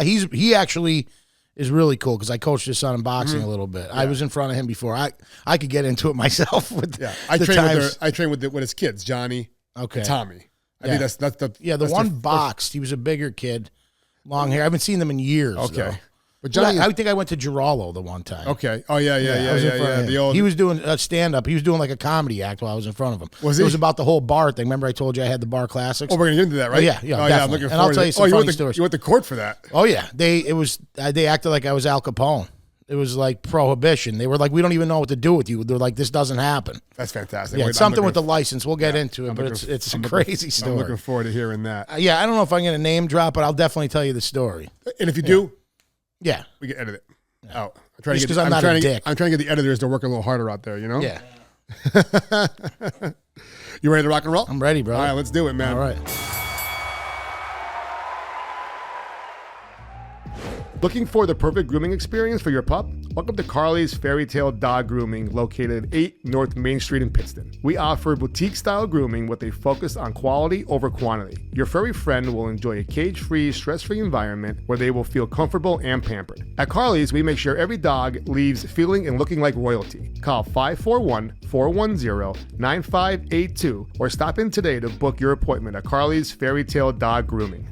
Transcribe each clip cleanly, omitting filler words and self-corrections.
He actually is really cool because I coached his son in boxing a little bit. Yeah. I was in front of him before. I could get into it myself. I train with his kids, Johnny, and Tommy. I think that's the one boxed. He was a bigger kid, long hair. I haven't seen them in years. Okay. Though. But Johnny, I think I went to Girallo the one time. Okay. Oh yeah. The old. He was doing a stand up. He was doing like a comedy act while I was in front of him. Was he? It was about the whole bar thing. Remember I told you I had the bar classics? Oh, we're gonna get into that, right? Oh, yeah. I'm looking forward. And I'll tell you some funny stories. You went to court for that? Oh yeah. They acted like I was Al Capone. It was like prohibition. They were like, we don't even know what to do with you. They're like, this doesn't happen. That's fantastic. Yeah, something with the license. We'll get into it, but it's a crazy story. I'm looking forward to hearing that. I don't know if I'm going to name drop, but I'll definitely tell you the story. And if you do, we can edit it. Yeah. Oh, I'm trying to get the editors to work a little harder out there, you know? Yeah. You ready to rock and roll? I'm ready, bro. All right, let's do it, man. All right. Looking for the perfect grooming experience for your pup? Welcome to Carley's Fairy Tale Dog Grooming, located at 8 North Main Street in Pittston. We offer boutique-style grooming with a focus on quality over quantity. Your furry friend will enjoy a cage-free, stress-free environment where they will feel comfortable and pampered. At Carley's, we make sure every dog leaves feeling and looking like royalty. Call 541-410-9582 or stop in today to book your appointment at Carley's Fairy Tale Dog Grooming.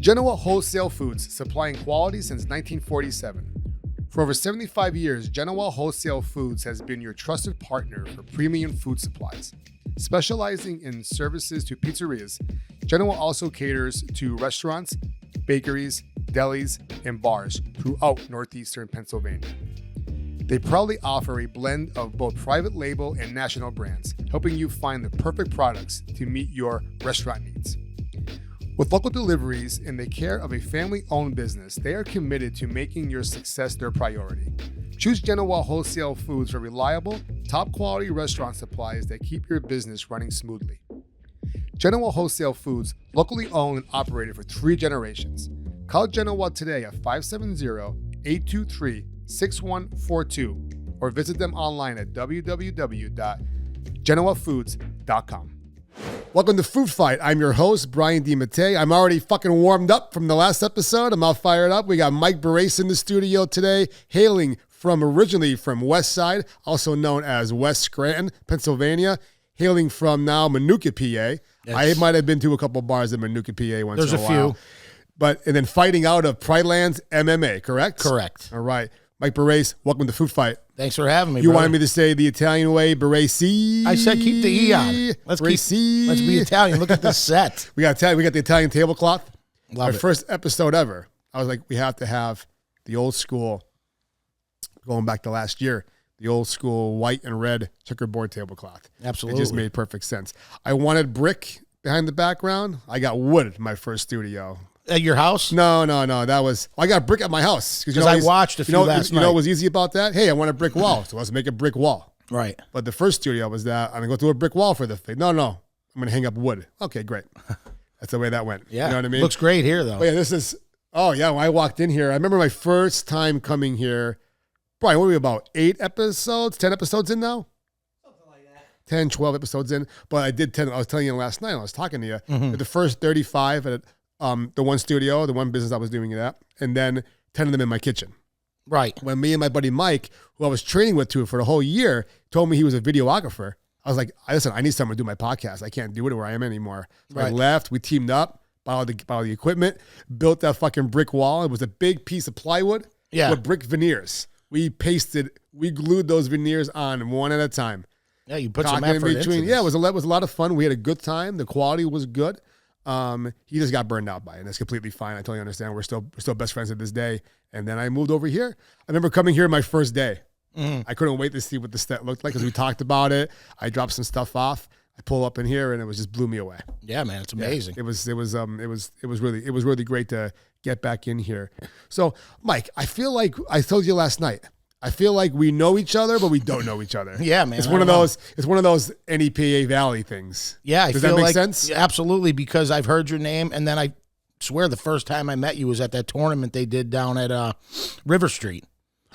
Genoa Wholesale Foods, supplying quality since 1947. For over 75 years, Genoa Wholesale Foods has been your trusted partner for premium food supplies. Specializing in services to pizzerias, Genoa also caters to restaurants, bakeries, delis, and bars throughout northeastern Pennsylvania. They proudly offer a blend of both private label and national brands, helping you find the perfect products to meet your restaurant needs. With local deliveries and the care of a family-owned business, they are committed to making your success their priority. Choose Genoa Wholesale Foods for reliable, top-quality restaurant supplies that keep your business running smoothly. Genoa Wholesale Foods, locally owned and operated for 3 generations. Call Genoa today at 570-823-6142 or visit them online at www.genoafoods.com. Welcome to Food Fight. I'm your host, Brian DiMattei. I'm already fucking warmed up from the last episode. I'm all fired up. We got Mike Baresse in the studio today, hailing originally from West Side, also known as West Scranton, Pennsylvania, hailing from now Minooka, PA. Yes. I might have been to a couple bars in Minooka, PA once in a while. There's a few. And then fighting out of Pride Lands MMA, correct? Correct. All right. Mike Baresse, welcome to Food Fight. Thanks for having me, You wanted me to say the Italian way, Baresse. I said keep the E on. Let's be Italian. Look at this set. We got the Italian tablecloth. Love it. Our first episode ever. I was like, we have to have the old school, going back to last year, the old school white and red checkerboard tablecloth. Absolutely. It just made perfect sense. I wanted brick behind the background. I got wood in my first studio. At your house? No. I got brick at my house. Because I watched a few last night. You know what was easy about that? Hey, I want a brick wall, so let's make a brick wall. Right. But the first studio was that I'm going to go through a brick wall for the thing. No. I'm going to hang up wood. Okay, great. That's the way that went. Yeah. You know what I mean? Looks great here, though. Oh, yeah, when I walked in here, I remember my first time coming here. Brian, what are we about? 10 episodes in now? Something like that. 10, 12 episodes in. But I did 10. I was telling you last night, I was talking to you. The first 35 at the one studio, the one business I was doing it at, and then 10 of them in my kitchen. Right. When me and my buddy Mike, who I was training with for the whole year, told me he was a videographer, I was like, listen, I need someone to do my podcast. I can't do it where I am anymore. So I left. We teamed up, bought all the equipment, built that fucking brick wall. It was a big piece of plywood with brick veneers. We glued those veneers on one at a time. Yeah, you put some effort into this. Yeah, it was a lot of fun. We had a good time. The quality was good. He just got burned out by it, and that's completely fine. I totally understand. We're still best friends to this day. And then I moved over here. I remember coming here my first day. I couldn't wait to see what the set looked like because we talked about it. I dropped some stuff off. I pull up in here, and it just blew me away. Yeah, man, it's amazing. Yeah, it was really great to get back in here. So, Mike, I feel like I told you last night. I feel like we know each other, but we don't know each other. Yeah, man. It's one of those NEPA Valley things. Yeah, Does that make sense? Absolutely, because I've heard your name, and then I swear the first time I met you was at that tournament they did down at River Street.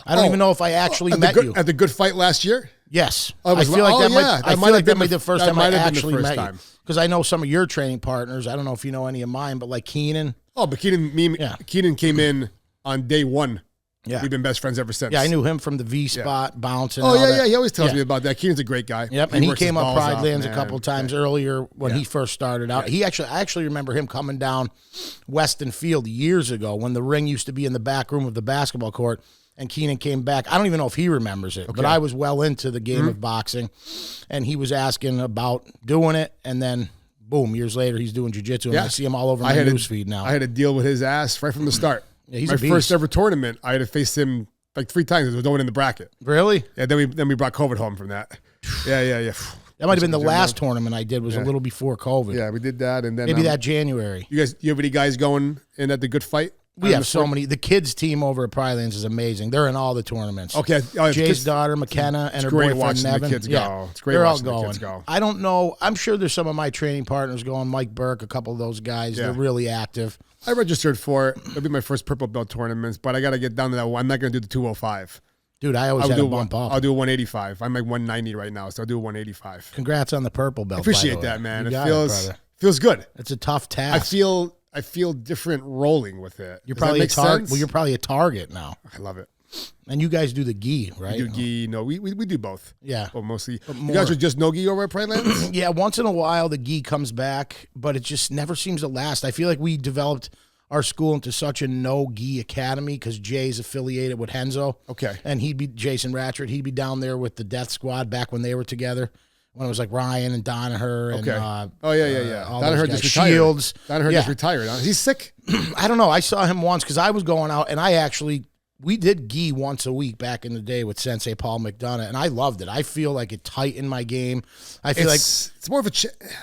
I don't even know if I actually met you at the Good Fight last year. Yes, I feel like that might be the first time I actually met you. Because I know some of your training partners. I don't know if you know any of mine, but like Keenan. Oh, but Keenan came in on day one. Yeah. We've been best friends ever since. Yeah, I knew him from the V spot, bouncing. Oh, yeah. He always tells me about that. Keenan's a great guy. Yep, and he came up Pride Lands a couple times earlier when he first started out. I actually remember him coming down Weston Field years ago when the ring used to be in the back room of the basketball court, and Keenan came back. I don't even know if he remembers it, but I was well into the game of boxing, and he was asking about doing it, and then boom, years later, he's doing jiu-jitsu, and I see him all over my newsfeed now. I had to deal with his ass right from the start. Yeah, he's my a beast. first ever tournament, I had to face him like 3 times. It was going in the bracket. Really? Yeah, then we brought COVID home from that. Yeah. That might have been the last tournament I did. Was a little before COVID. Yeah, we did that, and then maybe that January. You have any guys going in at the good fight? We have so many. The kids team over at Pride Lands is amazing. They're in all the tournaments. Okay. Jay's daughter, McKenna, and her boyfriend, Nevin. The kids go. It's great they're watching all going. The kids go. I don't know. I'm sure there's some of my training partners going. Mike Burke, a couple of those guys. Yeah. They're really active. I registered for it. It'll be my first purple belt tournaments, but I got to get down to that one. I'm not going to do the 205. Dude, I always had to bump up. I'll do a 185. I'm like 190 right now, so I'll do a 185. Congrats on the purple belt. I appreciate that, man. It feels good. It's a tough task. I feel different rolling with it. You're probably a target. Well, you're probably a target now. I love it. And you guys do the gi, right? We do gi. No, we do both. Yeah. But mostly. You guys are just no gi over at Pride Lands? Yeah, once in a while the gi comes back, but it just never seems to last. I feel like we developed our school into such a no-gi academy because Jay's affiliated with Henzo. Okay. And he'd be Jason Ratchett. He'd be down there with the Death Squad back when they were together. When it was like Ryan and Danaher and Danaher just retired. Shields. Danaher just retired. Huh? He's sick. I don't know. I saw him once because I was going out, and we did gi once a week back in the day with Sensei Paul McDonough, and I loved it. I feel like it tightened my game. I feel like it's more of a.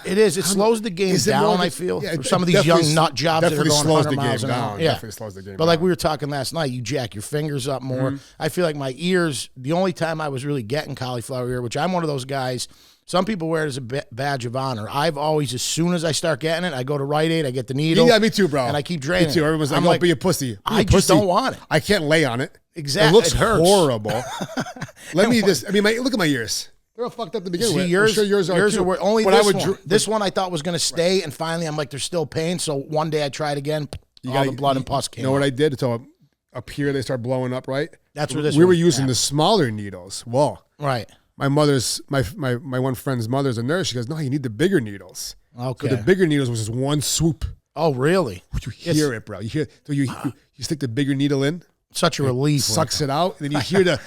It is. It slows the game down. I feel for some of these young nut jobs that are going 100 miles an hour. Yeah, definitely slows the game. But like we were talking last night, you jack your fingers up more. I feel like my ears. The only time I was really getting cauliflower ear, which I'm one of those guys. Some people wear it as a badge of honor. I've always, as soon as I start getting it, I go to Rite Aid, I get the needle. Yeah, me too, bro. And I keep draining. Me too. Everyone's like, "Oh, be a pussy." I just don't want it. I can't lay on it. Exactly. It looks hurts. horrible. Look at my ears. They're all fucked up to begin with. I'm sure yours are too. Only this one I thought was going to stay, and finally I'm like, there's still pain. So one day I tried again. The blood and pus came. You know what I did? So up here they start blowing up, right? That's where we were using the smaller needles. Whoa. Right. My one friend's mother's a nurse. She goes, "No, you need the bigger needles." Okay. So the bigger needles was just one swoop. Oh, really? You hear it, bro. You hear. So you stick the bigger needle in. Such a relief. Sucks it out, and then you hear the.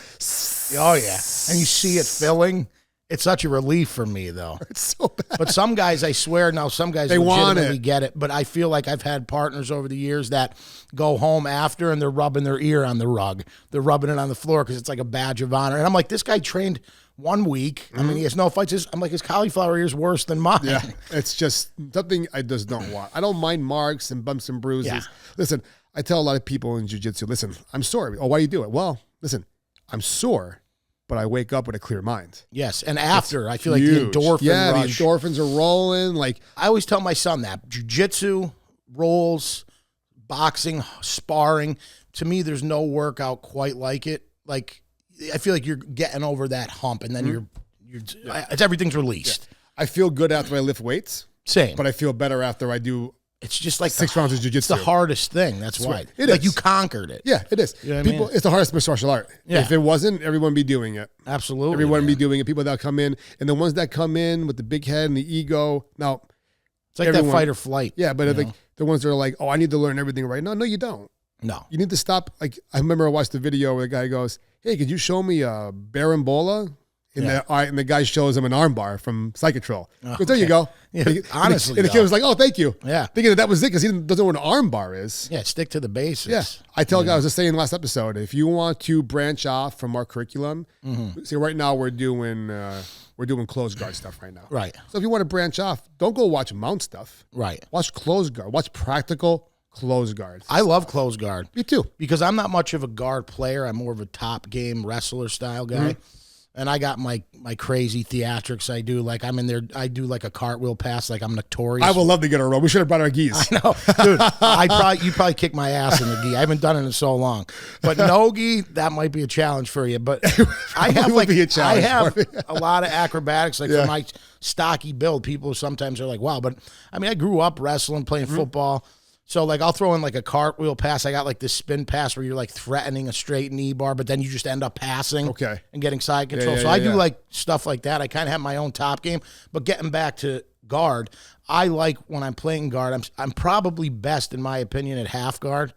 Oh yeah, and you see it filling. It's such a relief for me, though. It's so bad. But some guys, I swear, now some guys legitimately get it. But I feel like I've had partners over the years that go home after and they're rubbing their ear on the rug. They're rubbing it on the floor because it's like a badge of honor. And I'm like, this guy trained 1 week. I mean, he has no fights. I'm like, his cauliflower ear is worse than mine. Yeah, it's just something I just don't want. I don't mind marks and bumps and bruises. Yeah. Listen, I tell a lot of people in jiu-jitsu, listen, I'm sore. Oh, why do you do it? Well, listen, I'm sore, but I wake up with a clear mind. Yes, and after, I feel like the endorphin rush. The endorphins are rolling. Like I always tell my son that. Jiu-jitsu, rolls, boxing, sparring, to me, there's no workout quite like it. Like, I feel like you're getting over that hump, and then everything's released. Yeah. I feel good after I lift weights. Same. But I feel better after I do. It's just like 6 rounds of jiu-jitsu. It's the hardest thing. That's why. It like is. You conquered it. Yeah, it is. You know what I mean? It's the hardest martial art. Yeah. If it wasn't, everyone would be doing it. Absolutely. Everyone would be doing it. People that come in, and the ones that come in with the big head and the ego. Now, it's like that fight or flight. Yeah, but the ones that are like, "Oh, I need to learn everything right now." No, you don't. No. You need to stop. Like, I remember I watched the video where the guy goes, "Hey, could you show me a Barambola?" And the guy shows him an armbar from Psychotrol. Goes, there you go. Yeah, honestly. And the kid was like, "Oh, thank you." Yeah. Thinking that was it because he doesn't know what an armbar is. Yeah, stick to the basics. Yeah. I tell guys, I was just saying last episode, if you want to branch off from our curriculum, see, right now we're doing closed guard stuff right now. Right. So if you want to branch off, don't go watch mount stuff. Right. Watch closed guard. Watch practical closed guards. I love closed guard. Me too. Because I'm not much of a guard player. I'm more of a top game wrestler style guy. And I got my crazy theatrics I do. Like, I'm in there, I do like a cartwheel pass like I'm Notorious. I would love to get a roll. We should have brought our gis. I know. Dude, you probably kick my ass in the gi. I haven't done it in so long. But no gi, that might be a challenge for you. But I have a lot of acrobatics. Like for my stocky build, people sometimes are like, wow. But I mean, I grew up wrestling, playing football. So, like, I'll throw in, like, a cartwheel pass. I got, like, this spin pass where you're, like, threatening a straight knee bar, but then you just end up passing and getting side control. So I do, like, stuff like that. I kind of have my own top game. But getting back to guard, I like when I'm playing guard, I'm probably best, in my opinion, at half guard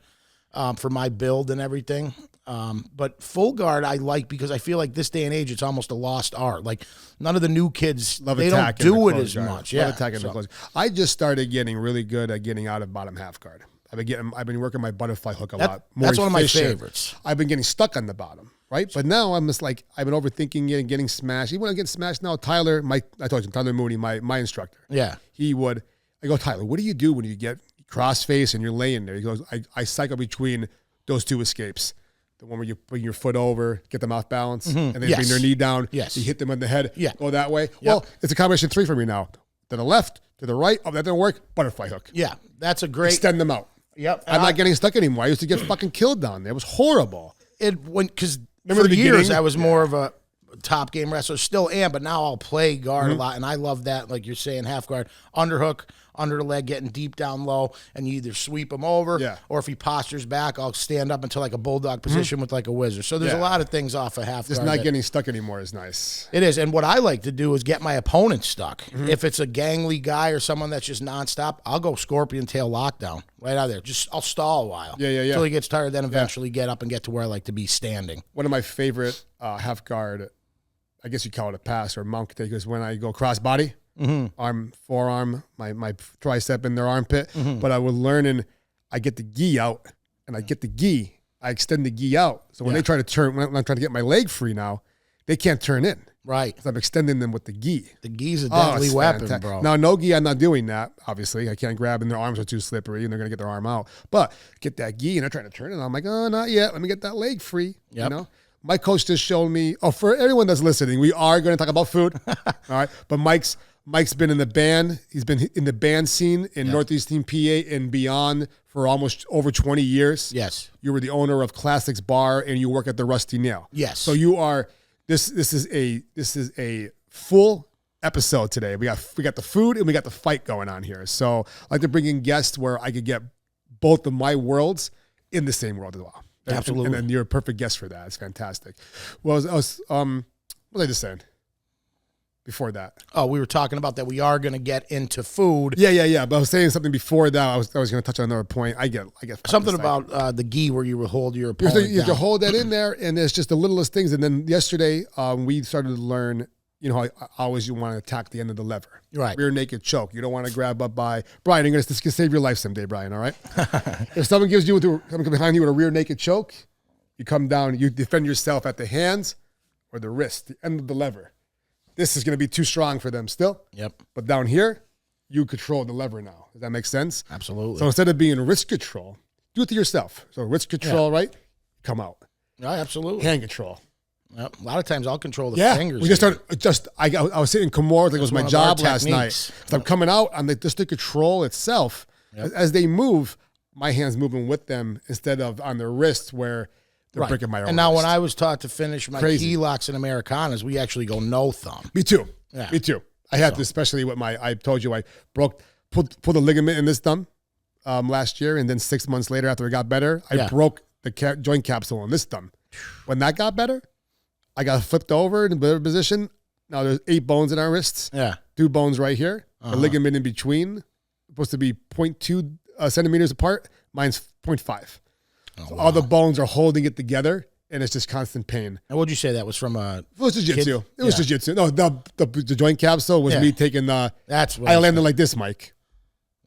for my build and everything. But full guard I like because I feel like this day and age it's almost a lost art. Like none of the new kids they don't do it as much. Yeah, I just started getting really good at getting out of bottom half guard. I've been working my butterfly hook a lot. That's one of my favorites. I've been getting stuck on the bottom, right? But now I'm just like I've been overthinking it and getting smashed. Even when I get smashed now, Tyler Mooney, my instructor. Yeah, I go, Tyler, what do you do when you get cross face and you're laying there? He goes, I cycle between those two escapes. The one where you bring your foot over, get them off balance, and then bring their knee down. Yes. You hit them on the head, go that way. Yep. Well, it's a combination 3 for me now. To the left, to the right. Oh, that didn't work. Butterfly hook. Yeah, that's a great. Extend them out. Yep. I'm not getting stuck anymore. I used to get fucking killed down there. It was horrible. Because for years I was more of a top game wrestler, still am, but now I'll play guard a lot, and I love that. Like you're saying, half guard, underhook, under the leg, getting deep down low, and you either sweep him over, or if he postures back, I'll stand up into like a bulldog position with like a wizard. So there's a lot of things off of half guard. Just not getting stuck anymore is nice. It is, and what I like to do is get my opponent stuck. If it's a gangly guy or someone that's just nonstop, I'll go scorpion tail lockdown right out there. I'll stall a while. Until he gets tired, then eventually get up and get to where I like to be standing. One of my favorite half guard, I guess you call it a pass or mount take, is when I go cross body. Arm, forearm, my tricep in their armpit. But I was learning, I get the gi out, and I extend the gi out. So when they try to turn, when I'm trying to get my leg free now, they can't turn in. Right. I'm extending them with the gi. The gi's a deadly weapon, bro. Now, no gi, I'm not doing that, obviously. I can't grab, and their arms are too slippery, and they're going to get their arm out. But get that gi, and they're trying to turn it. And I'm like, oh, not yet. Let me get that leg free. You know? My coach just showed me, for everyone that's listening, we are going to talk about food. All right. But Mike's been in the band. He's been in the band scene in Northeastern PA and beyond for almost over 20 years. Yes. You were the owner of Classics Bar and you work at the Rusty Nail. Yes. So you are this is a full episode today. We got the food and we got the fight going on here. So I like to bring in guests where I could get both of my worlds in the same world as well. Absolutely. And then you're a perfect guest for that. It's fantastic. Well, what was I just saying? Before that. Oh, we were talking about that. We are going to get into food. Yeah. But I was saying something before that. I was going to touch on another point. I get something about the gi where you would hold your opponent. You have to hold that in there, and it's just the littlest things. And then yesterday, we started to learn. You know, always you want to attack the end of the lever. Right. Rear naked choke. You don't want to grab up by Brian. This can save your life someday, Brian. All right. If someone comes behind you with a rear naked choke, you come down. You defend yourself at the hands or the wrist, the end of the lever. This is going to be too strong for them still. Yep. But down here, you control the lever now. Does that make sense? Absolutely. So instead of being wrist control, do it to yourself. So wrist control, right? Come out. Yeah, absolutely. Hand control. Yep. A lot of times I'll control the fingers. We I was sitting in Comore, like it was my job last night. So I'm coming out on just the control itself. Yep. As they move, my hand's moving with them instead of on their wrists where they're breaking my arm. And now when I was taught to finish my key locks and Americanas, we actually go no thumb. Me too. Yeah. Me too. I had to, especially with I told you I pulled a ligament in this thumb last year, and then 6 months later after it got better, I broke the joint capsule on this thumb. When that got better, I got flipped over in a better position. Now there's 8 bones in our wrists. Yeah. 2 bones right here. The ligament in between, supposed to be 0.2 centimeters apart. Mine's 0.5. So all the bones are holding it together, and it's just constant pain. And what'd you say that was from a? It was jiu-jitsu. It was jiu-jitsu. No, the joint capsule was me taking the. That's what I landed like this, Mike.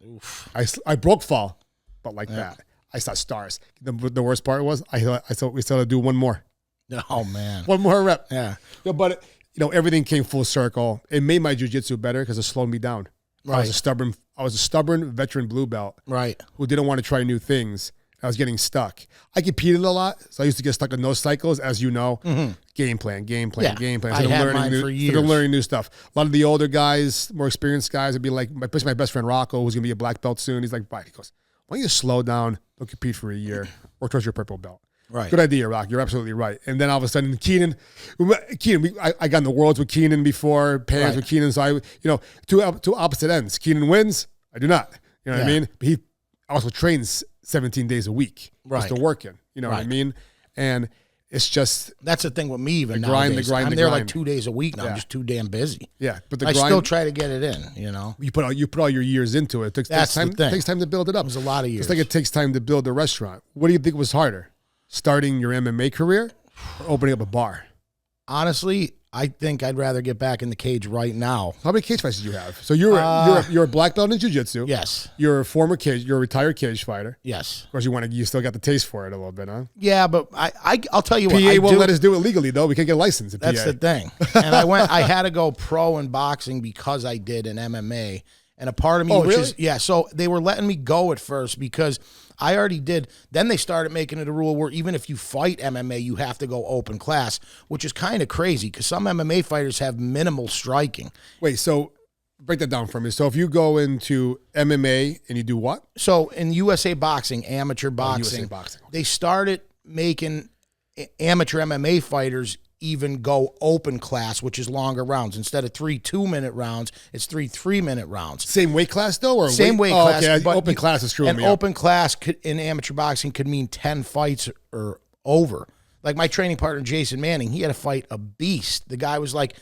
Oof. I broke fall, but like that. I saw stars. The worst part was I thought we still had to do one more. Oh man, one more rep. Yeah. But everything came full circle. It made my jiu-jitsu better because it slowed me down. Right. I was a stubborn veteran blue belt. Right. Who didn't want to try new things. I was getting stuck. I competed a lot, so I used to get stuck in those cycles, as you know. Game plan. I had mine for years. Instead of learning new stuff. A lot of the older guys, more experienced guys, would be like, my best friend Rocco, who's going to be a black belt soon. He's like, he goes, why don't you slow down, don't compete for a year, work towards your purple belt. Right. Good idea, Rock. You're absolutely right. And then all of a sudden, Keenan, I got in the worlds with Keenan before, pairs with Keenan. So two opposite ends. Keenan wins. I do not. You know what I mean? also trains 17 days a week. Right. Still working. You know what I mean? And it's just that's the thing with me even the nowadays. grind, I'm there like 2 days a week now. I'm just too damn busy. Yeah, but I still try to get it in. You know, you put all your years into it. It takes time. It takes time to build it up. It was a lot of years. It's like it takes time to build a restaurant. What do you think was harder, starting your MMA career or opening up a bar? Honestly, I think I'd rather get back in the cage right now. How many cage fights did you have? So you're a black belt in jiu-jitsu. Yes. You're a retired cage fighter. Yes. Of course, you still got the taste for it a little bit, huh? Yeah, but I'll tell you what. PA won't let us do it legally though. We can't get a license in PA. That's the thing. And I had to go pro in boxing because I did an MMA. And a part of me, so they were letting me go at first because I already did. Then they started making it a rule where even if you fight MMA, you have to go open class, which is kind of crazy because some MMA fighters have minimal striking. Wait, so break that down for me. So if you go into MMA and you do what? So in USA Boxing, amateur boxing, they started making amateur MMA fighters even go open class, which is longer rounds. Instead of 3 2-minute rounds, it's 3 3-minute rounds. Same weight class though, or same weight class? Okay, but open class is screwing me up. Open class in amateur boxing could mean 10 fights or over. Like my training partner Jason Manning, he had to fight a beast. The guy was like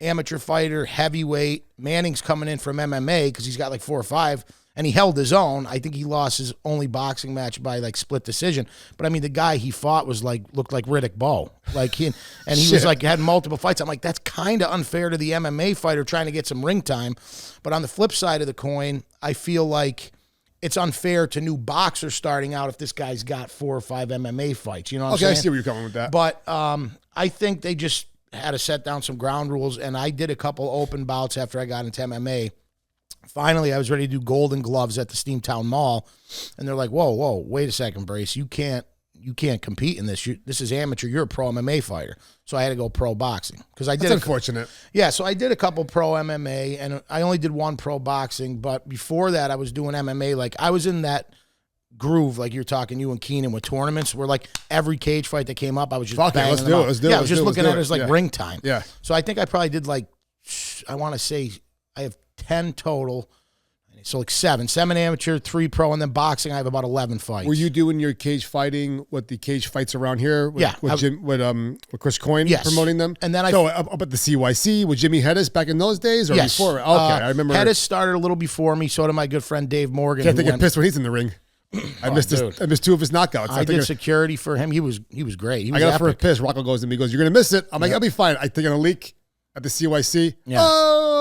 amateur fighter, heavyweight. Manning's coming in from MMA because he's got like 4 or 5. And he held his own. I think he lost his only boxing match by like split decision. But I mean, the guy he fought looked like Riddick Bowe. He was like had multiple fights. I'm like, that's kind of unfair to the MMA fighter trying to get some ring time. But on the flip side of the coin, I feel like it's unfair to new boxers starting out if this guy's got 4 or 5 MMA fights. You know what I'm saying? I see where you're coming with that. But I think they just had to set down some ground rules. And I did a couple open bouts after I got into MMA. Finally, I was ready to do Golden Gloves at the Steamtown Mall, and they're like, whoa, wait a second, Baresse. You can't compete in this. This is amateur. You're a pro MMA fighter. So I had to go pro boxing. That's unfortunate. Yeah, so I did a couple pro MMA, and I only did 1 pro boxing, but before that, I was doing MMA. Like, I was in that groove, like you're talking, you and Keenan, with tournaments, where like every cage fight that came up, I was just banging them out. I was just looking at it as like ring time. Yeah. So I think I probably did like, I want to say I have 10 total. So like 7 amateur, 3 pro, and then boxing, I have about 11 fights. Were you doing your cage fighting with the cage fights around here? With Chris Coyne promoting them? And then up at the CYC with Jimmy Hedges back in those days or before? Okay, I remember. Hedges started a little before me, so did my good friend Dave Morgan. Can't get pissed when he's in the ring. I missed 2 of his knockouts. I did security for him. He was great. He was I got for a piss. Rocco goes to me, goes, "You're going to miss it." I'm like, "I'll be fine." I take a leak at the CYC. Yeah.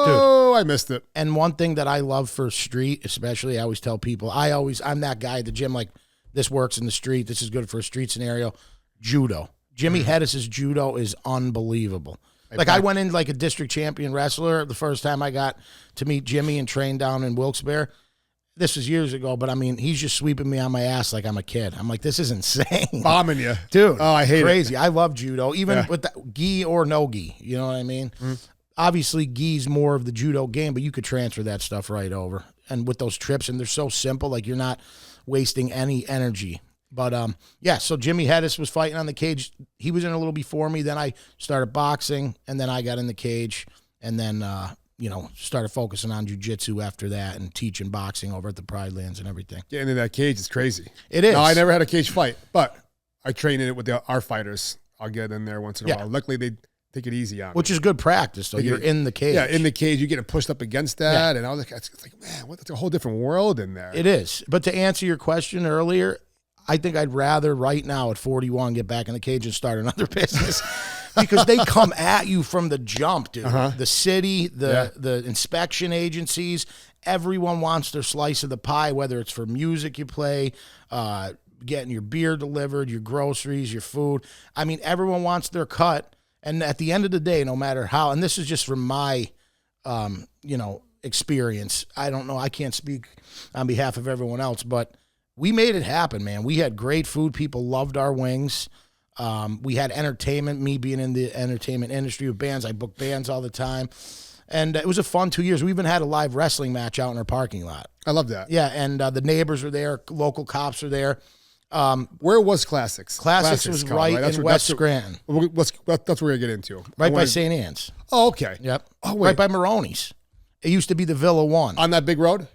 Oh, I missed it. And one thing that I love for street, especially, I always tell people, I'm that guy at the gym, like, this works in the street. This is good for a street scenario. Judo. Jimmy Hedges' judo is unbelievable. I went in like a district champion wrestler the first time I got to meet Jimmy and train down in Wilkes-Barre. This was years ago, but I mean, he's just sweeping me on my ass like I'm a kid. I'm like, this is insane. Bombing you. Dude. Oh, I hate it. Crazy. I love judo, even with the gi or no gi. You know what I mean? Mm-hmm. Obviously, gi's more of the judo game, but you could transfer that stuff right over. And with those trips, and they're so simple, like you're not wasting any energy. But, so Jimmy Hedges was fighting on the cage. He was in a little before me. Then I started boxing, and then I got in the cage, and then, started focusing on jiu-jitsu after that and teaching boxing over at the Pride Lands and everything. Getting in that cage is crazy. It is. No, I never had a cage fight, but I train in it with our fighters. I'll get in there once in a while. Luckily, they take it easy on me. Which is good practice, so you're in the cage. Yeah, in the cage. You get pushed up against that, and I was like, it's like, man, that's a whole different world in there. It is. But to answer your question earlier, I think I'd rather right now at 41 get back in the cage and start another business because they come at you from the jump, dude. The city, the inspection agencies, everyone wants their slice of the pie, whether it's for music you play, getting your beer delivered, your groceries, your food. I mean, everyone wants their cut. And at the end of the day, no matter how, and this is just from my, experience. I don't know. I can't speak on behalf of everyone else, but we made it happen, man. We had great food. People loved our wings. We had entertainment, me being in the entertainment industry with bands. I booked bands all the time. And it was a fun 2 years. We even had a live wrestling match out in our parking lot. I love that. Yeah, and the neighbors were there. Local cops were there. Where was Classics? Classics was right in West Scranton. That's what we're going to get into. Right by St. Anne's. Oh, okay. Yep. Oh, wait. Right by Maroney's. It used to be the Villa One. On that big road?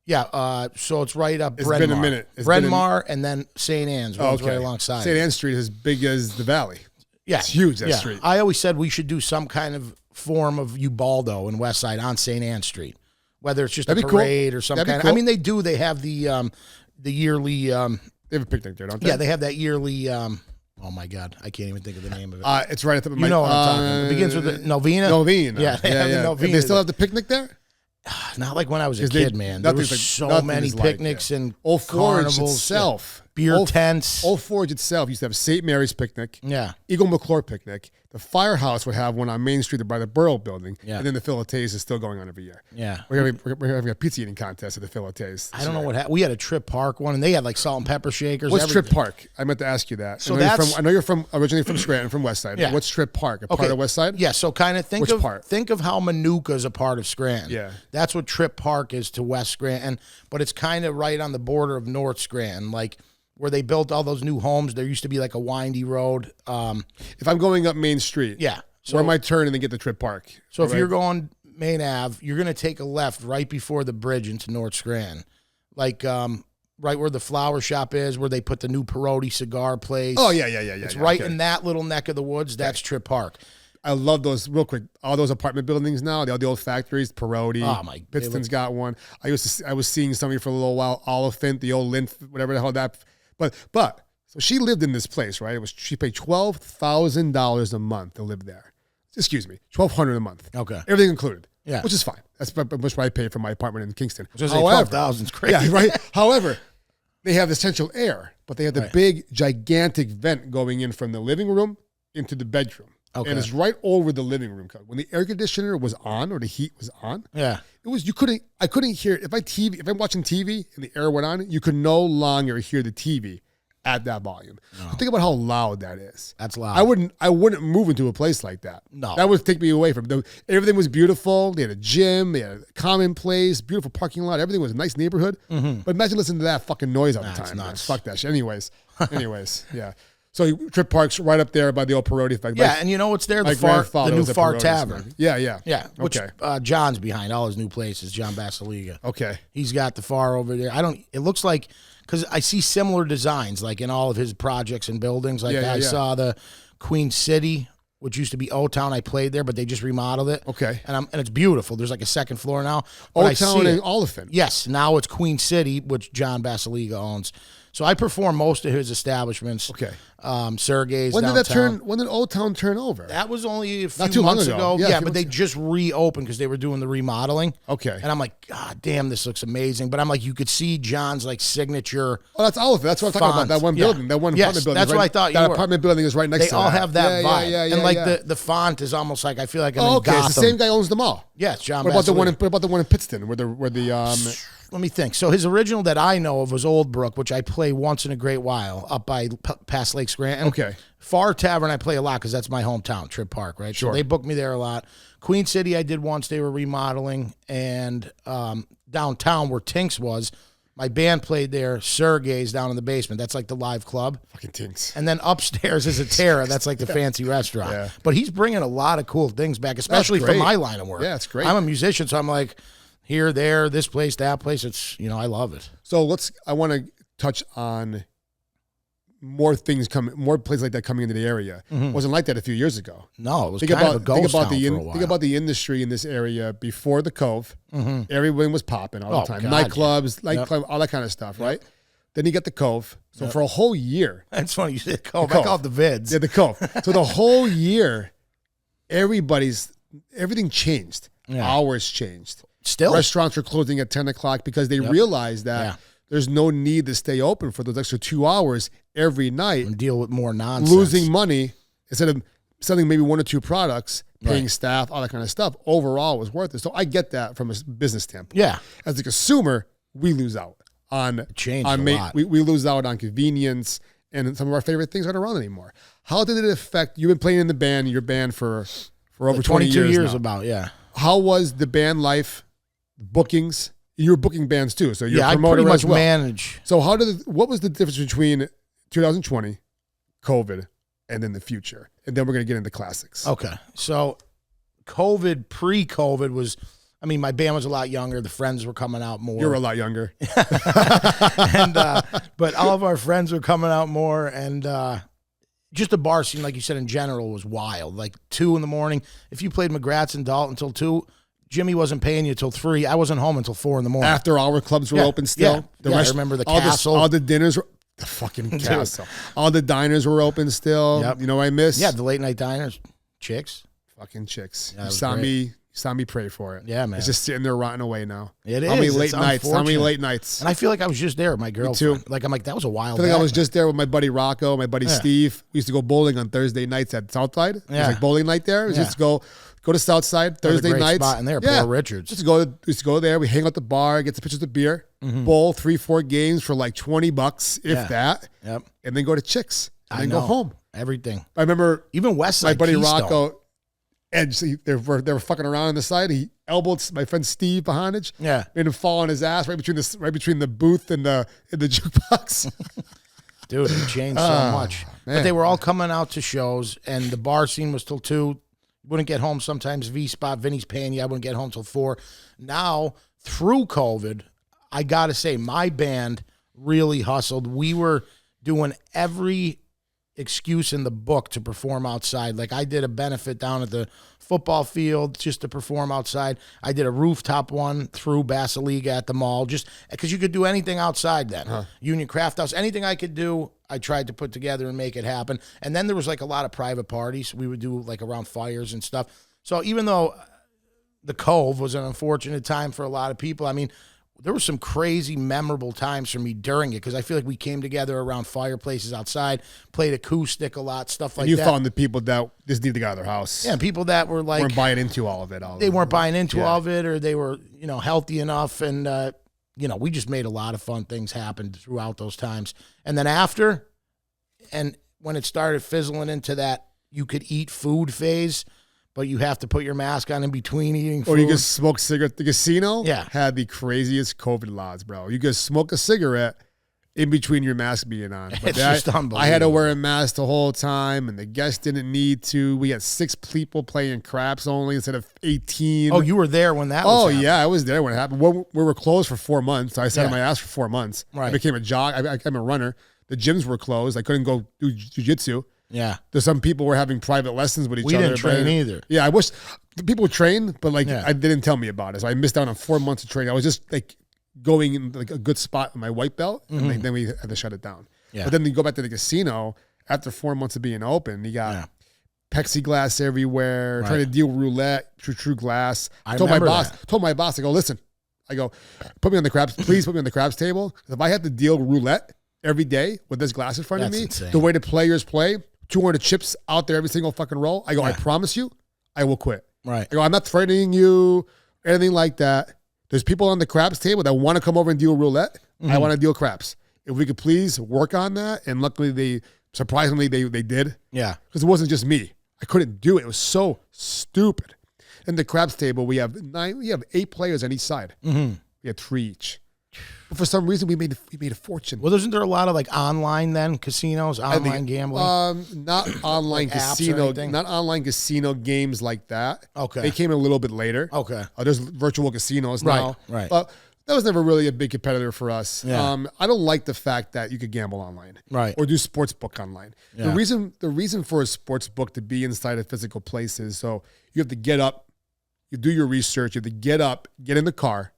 Yeah, so it's right up It's Bryn been a Mawr. minute. Bryn Mawr and then St. Anne's, runs right alongside. St. Anne's Street is as big as the Valley. Yeah. It's huge, that street. I always said we should do some kind of form of Ubaldo in West Side on St. Anne's Street, whether it's just a parade or some kind. Cool. I mean, they do. They have the yearly. They have a picnic there, don't they? Yeah, they have that yearly. Oh my God, I can't even think of the name of it. It's right at the. You know what I'm talking about. It begins with the Novena. Novena. Yeah, Novena. They still have the picnic there. Not like when I was a kid, man. There were so many picnics and carnivals itself. Beer tents. Old Forge itself used to have St. Mary's picnic. Yeah. Eagle McClure picnic. The Firehouse would have one on Main Street by the Borough building. Yeah. And then the Philates is still going on every year. Yeah. We're having a pizza eating contest at the Philates. I don't know what happened. We had a Trip Park one, and they had like salt and pepper shakers. What's Trip Park? I meant to ask you that. So I know you're originally from Scranton, from West Side. Yeah. What's Trip Park? A part of West Side? Yeah. So kind of think of how Manuka is a part of Scranton. Yeah. That's what Trip Park is to West Scranton, but it's kind of right on the border of North Scranton, like where they built all those new homes. There used to be like a windy road. If I'm going up Main Street, so where am I turning and get to Trip Park? So if you're going Main Ave, you're going to take a left right before the bridge into North Scranton, like right where the flower shop is, where they put the new Perotti cigar place. Oh yeah. It's right in that little neck of the woods. That's Trip Park. I love those. Real quick, all those apartment buildings now. The old factories. Perotti. Oh my! Pittston's got one. I was seeing somebody for a little while. Oliphant, the old Lindt, whatever the hell that. But so she lived in this place, right? She paid $12,000 a month to live there. Excuse me, $1,200 a month. Okay, everything included. Yeah, which is fine. That's much what I paid for my apartment in Kingston. However, $12,000 is crazy. Yeah, right. However, they have the central air, but they have the big, gigantic vent going in from the living room into the bedroom. Okay. And it's right over the living room. When the air conditioner was on or the heat was on, it was I couldn't hear it. If I'm watching TV and the air went on, you could no longer hear the TV at that volume. No. So think about how loud that is. That's loud. I wouldn't move into a place like that. No. That would take me away from it. Everything was beautiful. They had a gym, they had a common place, beautiful parking lot. Everything was a nice neighborhood. Mm-hmm. But imagine listening to that fucking noise all the time. Fuck that shit. Anyways, yeah. So Trip Park's right up there by the old Perotti. And you know what's there? The new Far Tavern. Yeah. Which John's behind all his new places. John Basiliga. Okay. He's got the Far over there. It looks like, because I see similar designs like in all of his projects and buildings. Like I saw the Queen City, which used to be O-Town. I played there, but they just remodeled it. Okay. And it's beautiful. There's like a second floor now. O-Town and Oliphant. Yes. Now it's Queen City, which John Basiliga owns. So I perform most of his establishments. Okay. Sergey's when downtown. When did Old Town turn over? That was only a few months ago. Yeah, but they just reopened because they were doing the remodeling. Okay. And I'm like, God damn, this looks amazing. But I'm like, you could see John's like signature. Oh, that's Oliphant. That's what I'm talking about. That one building. That one apartment building. That's what I thought you were. That apartment building is right next to They all have that vibe. Yeah, and like the font is almost like, I feel like I'm in Gotham. It's the same guy owns them all. Yes, John. What about the one in Pittston where the Let me think. So his original that I know of was Old Brook, which I play once in a great while up by past Lake Scranton. Okay. Far Tavern I play a lot because that's my hometown, Trip Park, right? Sure. So they booked me there a lot. Queen City I did once. They were remodeling. And downtown where Tinks was, my band played there. Sergey's down in the basement. That's like the live club. Fucking Tinks. And then upstairs is a Terra. That's like the fancy restaurant. Yeah. But he's bringing a lot of cool things back, especially for my line of work. Yeah, it's great. I'm a musician, so I'm like, here, there, this place, that place. It's, I love it. So I want to touch on more places like that coming into the area. Mm-hmm. It wasn't like that a few years ago. No, it was kind of a ghost town for a while. Think about the industry in this area before the Cove. Mm-hmm. Everyone was popping all the time. God, nightclubs, all that kind of stuff, right? Then you get the Cove. So for a whole year. That's funny you said Cove. I call it the Vids. Yeah, the Cove. So the whole year, everything changed. Yeah. Hours changed. Still, restaurants are closing at 10 o'clock because they realized that there's no need to stay open for those extra 2 hours every night and deal with more nonsense. Losing money instead of selling maybe one or two products, paying staff, all that kind of stuff. Overall, it was worth it. So I get that from a business standpoint. Yeah. As a consumer, we lose out on change a lot. We lose out on convenience, and some of our favorite things aren't around anymore. How did it affect? You've been playing in your band for over 22 years now. About, yeah. How was the band life? Bookings, you were booking bands too, so you're a promoter I pretty much as well. manage. So what was the difference between 2020, COVID, and then the future? And then we're going to get into classics. Okay, so pre-COVID was, I mean, my band was a lot younger. The friends were coming out more. You're a lot younger. And but all of our friends were coming out more, and just the bar scene, like you said, in general was wild. Like 2 a.m. If you played McGrath's and Dalton until 2, Jimmy wasn't paying you till 3. I wasn't home until 4 a.m. After our clubs were open still. I remember the Castle. All the dinners were the fucking Castle. All the diners were open still. Yep. You know what I miss? Yeah, the late night diners. Chicks. Fucking chicks. Yeah, You saw me pray for it. Yeah, man. It's just sitting there rotting away now. It is. How many It's late nights? How many unfortunate. late nights? And I feel like I was just there with my girlfriend. too. Like, I'm like, that was a while I feel like back. I was just there with my buddy Rocco, my buddy Steve. We used to go bowling on Thursday nights at Southside. It was like bowling night there. We just go to Southside Thursday great nights. spot in there, Paul Richards. We used to go there. We hang out at the bar, get some pictures of beer, bowl 3-4 games for like $20, if that. Yep. And then go to Chicks. And then go home. Everything. I remember Even Westside. my buddy Keystone. Rocco, Edge, they were fucking around on the side. He elbowed my friend Steve behind it. Yeah. Made him fall on his ass right between the booth and the jukebox. Dude, it changed so much. Man. But they were all coming out to shows, and the bar scene was till 2. Wouldn't get home sometimes. V-Spot, Vinny's paying you. I wouldn't get home till 4. Now, through COVID, I got to say, my band really hustled. We were doing every excuse in the book to perform outside. Like, I did a benefit down at the football field just to perform outside. I did a rooftop one through Basiliga at the mall, just because you could do anything outside then. Union Craft House, anything I could do, I tried to put together and make it happen. And then there was like a lot of private parties we would do like around fires and stuff. So even though the Cove was an unfortunate time for a lot of people, I mean, there were some crazy memorable times for me during it because I feel like we came together around fireplaces outside, played acoustic a lot, stuff like And you that. found the people that just need to get out of their house. Yeah, people that were like weren't buying into all of it. They weren't buying into all of it, or they were, healthy enough, and we just made a lot of fun things happen throughout those times. And then after, and when it started fizzling into that you could eat food phase, but you have to put your mask on in between eating food. Or you could smoke cigarette. The casino Yeah. had the craziest COVID laws, bro. You could smoke a cigarette in between your mask being on. But It's just unbelievable. I had to wear a mask the whole time, and the guests didn't need to. We had 6 people playing craps only instead of 18. Oh, you were there when that was happening. Yeah, I was there when it happened. We were closed for 4 months. I sat on my ass for 4 months. Right. I became I became a runner. The gyms were closed. I couldn't go do jiu-jitsu. Yeah. There's some people were having private lessons with each other. We didn't train either. Yeah, I wish the people trained, but I didn't tell me about it. So I missed out on 4 months of training. I was just like going in like a good spot in my white belt, and then we had to shut it down. Yeah. But then you go back to the casino after 4 months of being open. You got plexiglass everywhere, trying to deal roulette, true glass. I told my boss, I go, listen, put me on the craps, please put me on the craps table. If I had to deal roulette every day with this glass in front of me, insane. the way the players play, 200 chips out there every single fucking roll, I promise you, I will quit. Right. I go, I'm not threatening you, anything like that. There's people on the craps table that want to come over and deal roulette. I want to deal craps. If we could please work on that. And luckily, surprisingly, they did. Yeah. Because it wasn't just me. I couldn't do it. It was so stupid. In the craps table, we have 8 players on each side. We had 3 each. But for some reason, we made a fortune. Well, isn't there a lot of like online then casinos, online gambling? Not online casino, anything? not online casino games like that. Okay. They came in a little bit later. Okay. There's virtual casinos now. Right. But that was never really a big competitor for us. Yeah. I don't like the fact that you could gamble online. Right. Or do sports book online. Yeah. The reason for a sports book to be inside a physical place is so you have to get up, you do your research, you have to get up, get in the car,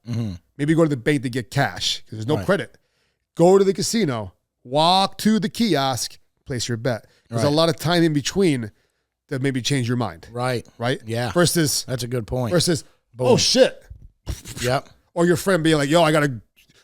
maybe go to the bank to get cash because there's no credit. Go to the casino, walk to the kiosk, place your bet. There's a lot of time in between that maybe change your mind. Right. Right? Yeah. Versus, That's a good point. oh shit. Yep. Or your friend being like, yo, I got a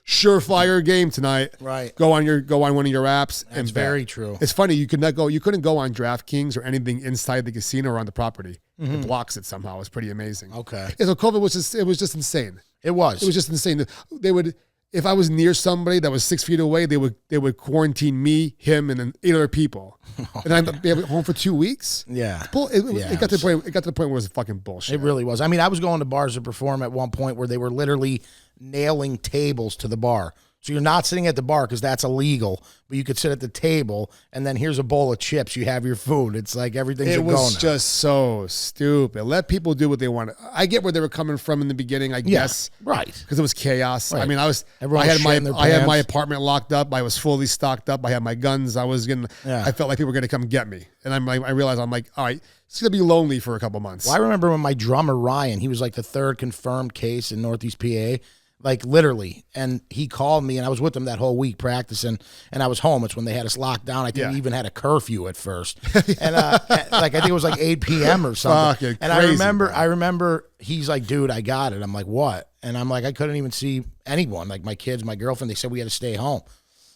surefire game tonight. Right. Go on one of your apps. That's and bet. very true. It's funny, you couldn't go on DraftKings or anything inside the casino or on the property. It blocks it somehow. It's pretty amazing. Okay. Yeah, so COVID was just insane. It was. It was just insane. They would, if I was near somebody that was 6 feet away, they would quarantine me, him, and then 8 other people, and I'd be home for 2 weeks. Yeah. It got to the point. It got to the point where it was fucking bullshit. It really was. I mean, I was going to bars to perform at one point where they were literally nailing tables to the bar. So you're not sitting at the bar because that's illegal, but you could sit at the table, and then here's a bowl of chips. You have your food. It's like everything's a go now. It was just so stupid. Let people do what they want. I get where they were coming from in the beginning, I guess. Right. Because it was chaos. Right. I mean, I had my apartment locked up. I was fully stocked up. I had my guns. I felt like people were going to come get me. And I realized, I'm like, all right, it's going to be lonely for a couple months. Well, I remember when my drummer, Ryan, he was like the third confirmed case in Northeast PA. Like literally, and he called me, and I was with him that whole week practicing, and I was home. It's when they had us locked down. I think we even had a curfew at first, and like I think it was like 8 p.m. or something. Fucking and crazy, I remember he's like, "Dude, I got it." I'm like, "What?" And I'm like, I couldn't even see anyone, like my kids, my girlfriend. They said we had to stay home,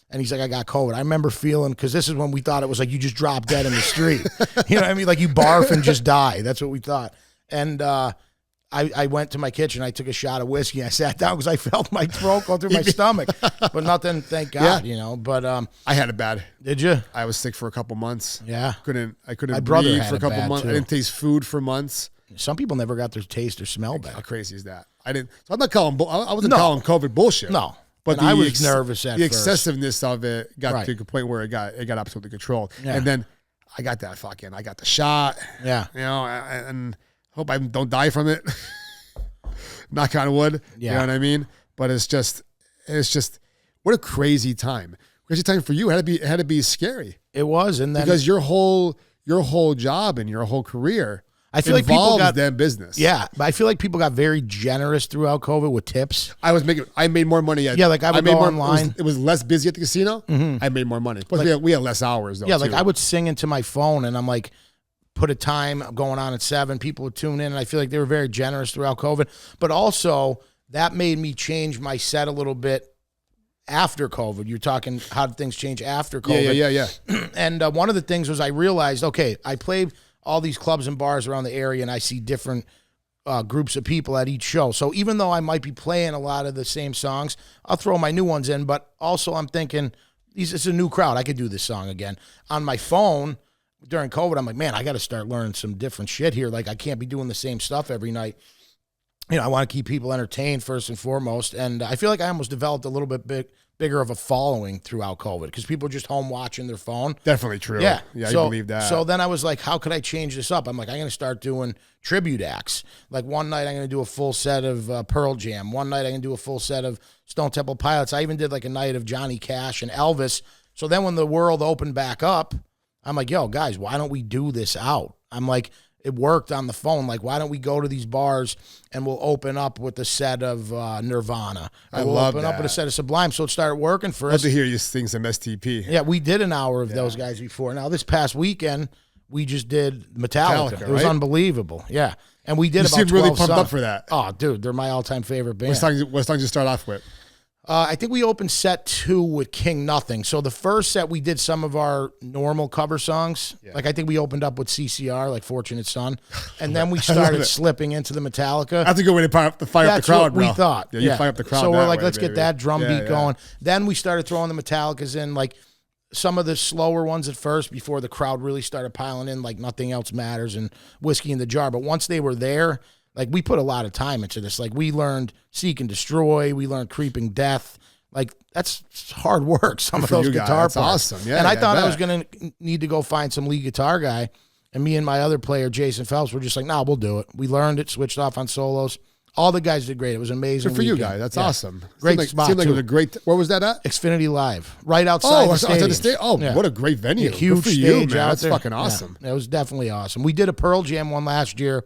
and he's like, "I got COVID." I remember feeling, because this is when we thought it was like you just drop dead in the street. You know what I mean? Like you barf and just die. That's what we thought, and. I went to my kitchen. I took a shot of whiskey. I sat down because I felt my throat go through my stomach, but nothing. Thank God, you know. But I had it bad. Did you? I was sick for a couple months. Yeah, I couldn't my brother breathe had for a couple months. too. I didn't taste food for months. Some people never got their taste or smell back. How crazy is that? I didn't. So I'm not calling. I wasn't calling COVID bullshit. No, but I was nervous at the first. excessiveness of it got to the point where it got absolutely controlled. Yeah. And then I got the shot. Yeah, you know, and hope I don't die from it. Knock on wood. Yeah. You know what I mean? But it's just what a crazy time. Crazy time for you. It had to be scary. it was, and then Because your whole job and your whole career I feel like people got them business. Yeah, but I feel like people got very generous throughout COVID with tips. I made more money. Like I would go online. It was less busy at the casino. Mm-hmm. I made more money. Plus we had less hours though. Yeah, too. like I would sing into my phone, and I'm like, put a time going on at 7. People would tune in, and I feel like they were very generous throughout COVID. But also, that made me change my set a little bit after COVID. You're talking how did things change after COVID? Yeah. And one of the things was I realized, okay, I played all these clubs and bars around the area, and I see different groups of people at each show. So even though I might be playing a lot of the same songs, I'll throw my new ones in. But also I'm thinking, it's a new crowd. I could do this song again. On my phone, during COVID, I'm like, man, I got to start learning some different shit here. Like, I can't be doing the same stuff every night. You know, I want to keep people entertained first and foremost. And I feel like I almost developed a little bit bigger of a following throughout COVID because people are just home watching their phone. Definitely true. Yeah. I believe that. So then I was like, how could I change this up? I'm like, I'm going to start doing tribute acts. Like one night I'm going to do a full set of Pearl Jam. One night I'm going to do a full set of Stone Temple Pilots. I even did like a night of Johnny Cash and Elvis. So then when the world opened back up, I'm like, yo, guys, why don't we do this out? I'm like, it worked on the phone. Like, why don't we go to these bars and we'll open up with a set of Nirvana. We'll open up with a set of Sublime. So it started working for us. Love to hear you sing some STP. Yeah, we did an hour of those guys before. Now, this past weekend, we just did Metallica. It was unbelievable. Yeah. And we did about 12 seem really pumped songs. up for that. Oh, dude, they're my all-time favorite band. What songs you start off with? I think we opened set 2 with King Nothing. So the first set, we did some of our normal cover songs. Yeah. Like I think we opened up with CCR, like Fortunate Son. And then we started slipping into the Metallica. I have to go in and fire up the crowd, what bro. we thought. Yeah, you fire up the crowd. So we're like, way, let's baby. get that drum beat going. Then we started throwing the Metallicas in, like some of the slower ones at first before the crowd really started piling in, like Nothing Else Matters and Whiskey in the Jar. But once they were there, like we put a lot of time into this. Like we learned Seek and Destroy. We learned Creeping Death. Like, that's hard work, some of those guitar parts. That's awesome. Yeah, and I thought I was going to need to go find some lead guitar guy. And me and my other player, Jason Phelps, were just like, nah, we'll do it. We learned it, switched off on solos. All the guys did great. It was amazing. Good for you guys. That's awesome. Great spot, seemed like too. it was a great, where was that at? Xfinity Live, right outside the stadium. What a great venue. Huge Good for stage you, man. out That's there. fucking awesome. Yeah, it was definitely awesome. We did a Pearl Jam one last year.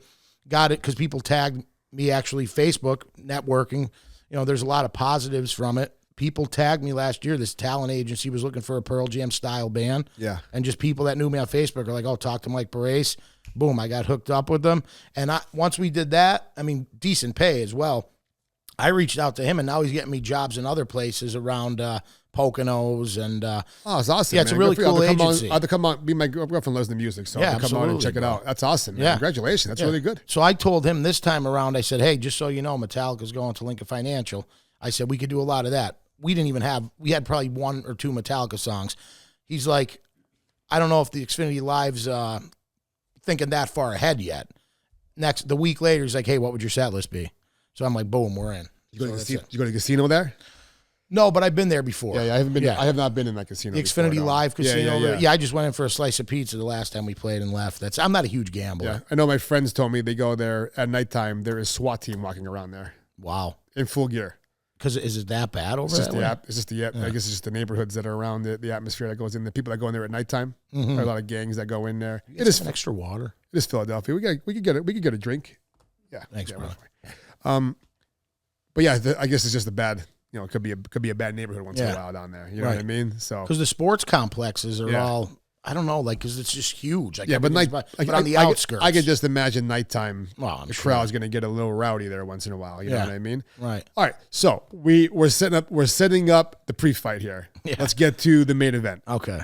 Got it because people tagged me, actually, Facebook, networking. You know, there's a lot of positives from it. People tagged me last year. This talent agency was looking for a Pearl Jam style band. Yeah. And just people that knew me on Facebook are like, oh, talk to Mike Baresse. Boom, I got hooked up with them. And once we did that, I mean, decent pay as well. I reached out to him, and now he's getting me jobs in other places around Poconos. And oh, it's awesome. Yeah, it's a really cool agency. I have to come on. My girlfriend loves the music, so I have to come on and check it out. That's awesome, man. Yeah. Congratulations. That's really good. So I told him this time around, I said, hey, just so you know, Metallica's going to Lincoln Financial. I said, we could do a lot of that. We had probably 1 or 2 Metallica songs. He's like, I don't know if the Xfinity Live's thinking that far ahead yet. The week later, he's like, hey, what would your set list be? So I'm like, boom, we're in. You go to the casino there? No, but I've been there before. Yeah, I haven't been. I have not been in that casino. The Xfinity before, no. Live Casino. Yeah. I just went in for a slice of pizza the last time we played and left. I'm not a huge gambler. Yeah, I know my friends told me they go there at nighttime. There is SWAT team walking around there. Wow. In full gear. Because is it that bad over there? Yeah. It's just I guess it's just the neighborhoods that are around the atmosphere that goes in. The people that go in there at nighttime. There are a lot of gangs that go in there. It is extra water. It is Philadelphia. We could get a drink. Yeah. Thanks, bro. But yeah, I guess it's just a bad. It could be a bad neighborhood once in a while down there. You know what I mean? So because the sports complexes are all, I don't know, because it's just huge. But on the outskirts, I could just imagine nighttime. Well, the crowd's going to get a little rowdy there once in a while. You know what I mean? Right. All right. So we're setting up the pre-fight here. Yeah. Let's get to the main event. Okay.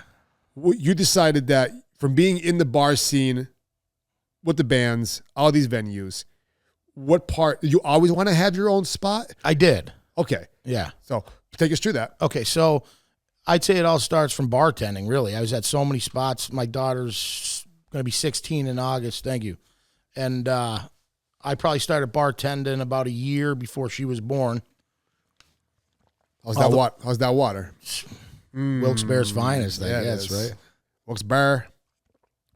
You decided that from being in the bar scene with the bands, all these venues, what part did you always want to have your own spot? I did. Okay. Yeah. So take us through that. Okay. So I'd say it all starts from bartending, really. I was at so many spots. My daughter's going to be 16 in August. Thank you. And I probably started bartending about a year before she was born. How's that water? Wilkes-Barre's finest, I guess, right? Wilkes-Barre.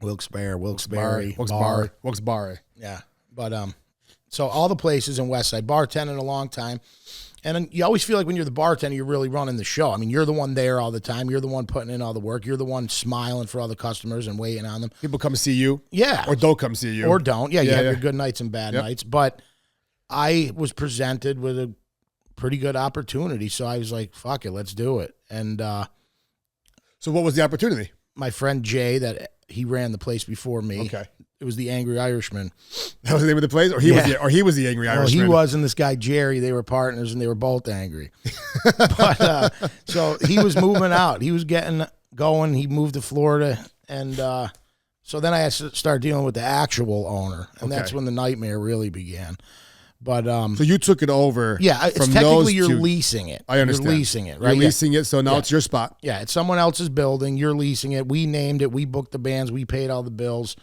Wilkes-Barre. Wilkes-Barre. Yeah. But so all the places in Westside, bartending a long time. And you always feel like when you're the bartender, you're really running the show. I mean, you're the one there all the time. You're the one putting in all the work. You're the one smiling for all the customers and waiting on them. People come see you. Yeah. Or don't come see you. Or don't. Yeah, you have your good nights and bad nights. But I was presented with a pretty good opportunity. So I was like, fuck it, let's do it. And so what was the opportunity? My friend Jay, he ran the place before me. Okay. It was the Angry Irishman. That was the name of the place? Or he was the Angry Irishman? Well, he was, and this guy, Jerry, they were partners, and they were both angry. But so he was moving out. He was getting going. He moved to Florida. And so then I had to start dealing with the actual owner, and that's when the nightmare really began. But so you took it over. Yeah, it's technically you're leasing it. I understand. You're leasing it, right? You're leasing it, so now it's your spot. Yeah, it's someone else's building. You're leasing it. We named it. We booked the bands. We paid all the bills.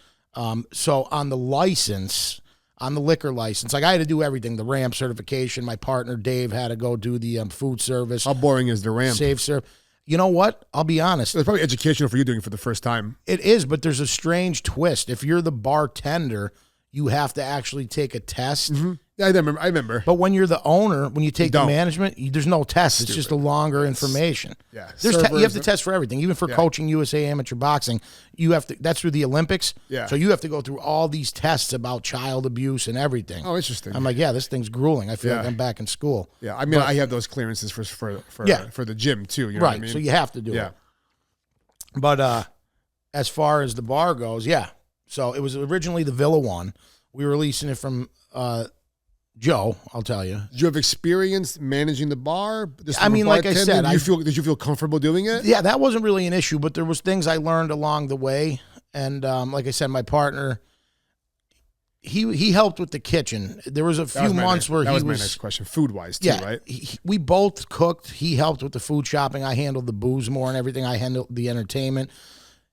So on the license, on the liquor license, like I had to do everything. The ramp certification. My partner Dave had to go do the food service. How boring is the ramp? Safe serve. You know what? I'll be honest. It's probably educational for you doing it for the first time. It is, but there's a strange twist. If you're the bartender, you have to actually take a test. Mm-hmm. Yeah, I remember. But when you're the owner, when you take the management, there's no test. It's just a longer information. Yeah, you have to test for everything. Even for coaching USA amateur boxing, you have to. That's through the Olympics. Yeah. So you have to go through all these tests about child abuse and everything. Oh, interesting. I'm like, this thing's grueling. I feel like I'm back in school. Yeah, I mean, I have those clearances for the gym too. You know what I mean? So you have to do it. But as far as the bar goes, so it was originally the Villa one. We were leasing it from Joe, I'll tell you. Did you have experience managing the bar? I mean, like I said, did you feel comfortable doing it? Yeah, that wasn't really an issue, but there was things I learned along the way. And like I said, my partner, he helped with the kitchen. There was a few months where that was my next question, food-wise too, right? We both cooked. He helped with the food shopping. I handled the booze more and everything. I handled the entertainment.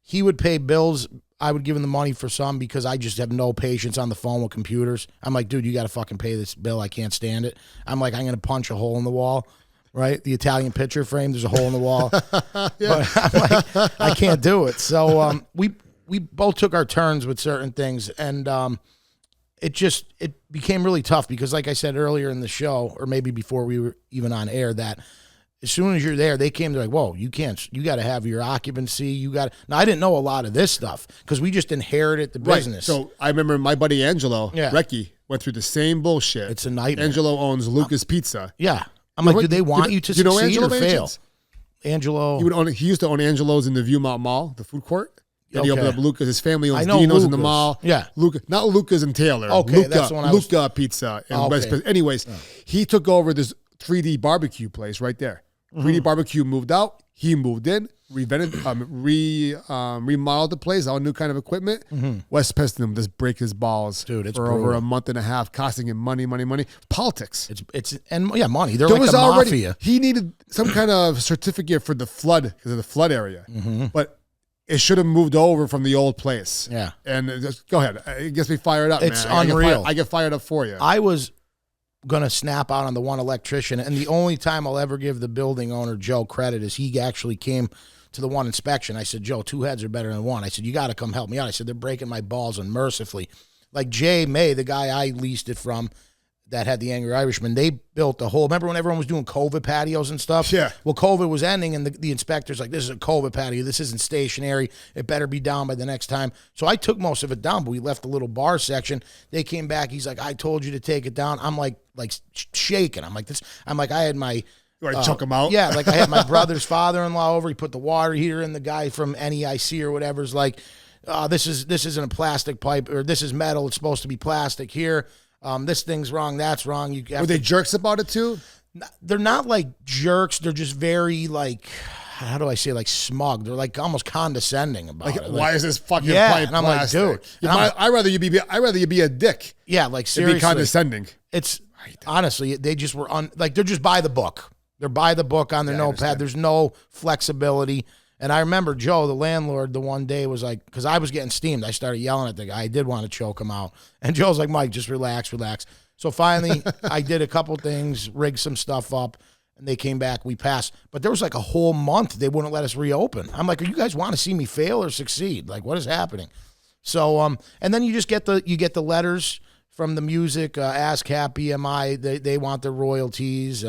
He would pay bills. I would give him the money for some because I just have no patience on the phone with computers. I'm like, dude, you got to fucking pay this bill. I can't stand it. I'm like, I'm going to punch a hole in the wall, right? The Italian picture frame, there's a hole in the wall. But I'm like, I can't do it. So we both took our turns with certain things, and it became really tough because, like I said earlier in the show, or maybe before we were even on air, that as soon as you're there, they came to like, whoa, you got to have your occupancy. Now, I didn't know a lot of this stuff because we just inherited the business. So I remember my buddy Angelo, Recchi, went through the same bullshit. It's a nightmare. Angelo owns Lucas Pizza. Yeah. I'm like, do they want you to succeed or fail? Angelo. He used to own Angelo's in the Viewmont Mall, the food court. Then he opened up Lucas. His family owns Dino's in the mall. Yeah. Not Lucas and Taylor. Okay, that's the one Luca Pizza. Anyways, he took over this 3D barbecue place right there. 3D Barbecue moved out. He moved in, remodeled the place, all new kind of equipment. West Pittston just break his balls, dude. It's for brutal. over a month and a half, costing him money. Politics. It's money. They're like the mafia. He needed some kind of certificate for the flood because of the flood area, but it should have moved over from the old place. Yeah. And just go ahead. It gets me fired up. It's man. unreal. I get fired up for you. I was going to snap out on the one electrician. And the only time I'll ever give the building owner, Joe, credit is he actually came to the one inspection. I said, Joe, 2 heads are better than one. I said, you got to come help me out. I said, they're breaking my balls unmercifully. Like Jay May, the guy I leased it from that had the Angry Irishman, they built a whole, remember when everyone was doing COVID patios and stuff? Yeah. Well, COVID was ending, and the inspector's like, this is a COVID patio. This isn't stationary. It better be down by the next time. So I took most of it down, but we left the little bar section. They came back. He's like, I told you to take it down. I'm like shaking. I'm like, I had my... You already chuck them out? Yeah, like I had my brother's father-in-law over. He put the water heater in. The guy from NEIC or whatever is like, this isn't a plastic pipe, or this is metal. It's supposed to be plastic here. This thing's wrong. That's wrong. Were they jerks about it too? They're not like jerks. They're just very like, how do I say, like smug. They're like almost condescending about it. Why is this fucking pipe and I'm plastic? like, dude, I'd rather you be a dick. Yeah, like seriously. Be condescending. It's honestly, they just were they're just by the book. They're by the book on their notepad. There's no flexibility. And I remember Joe, the landlord, the one day was like, because I was getting steamed. I started yelling at the guy. I did want to choke him out. And Joe's like, Mike, just relax. So finally, I did a couple things, rigged some stuff up, and they came back. We passed. But there was like a whole month they wouldn't let us reopen. I'm like, you guys want to see me fail or succeed? Like, what is happening? So, and then you just get the letters from the music, ASCAP, BMI. They want their royalties.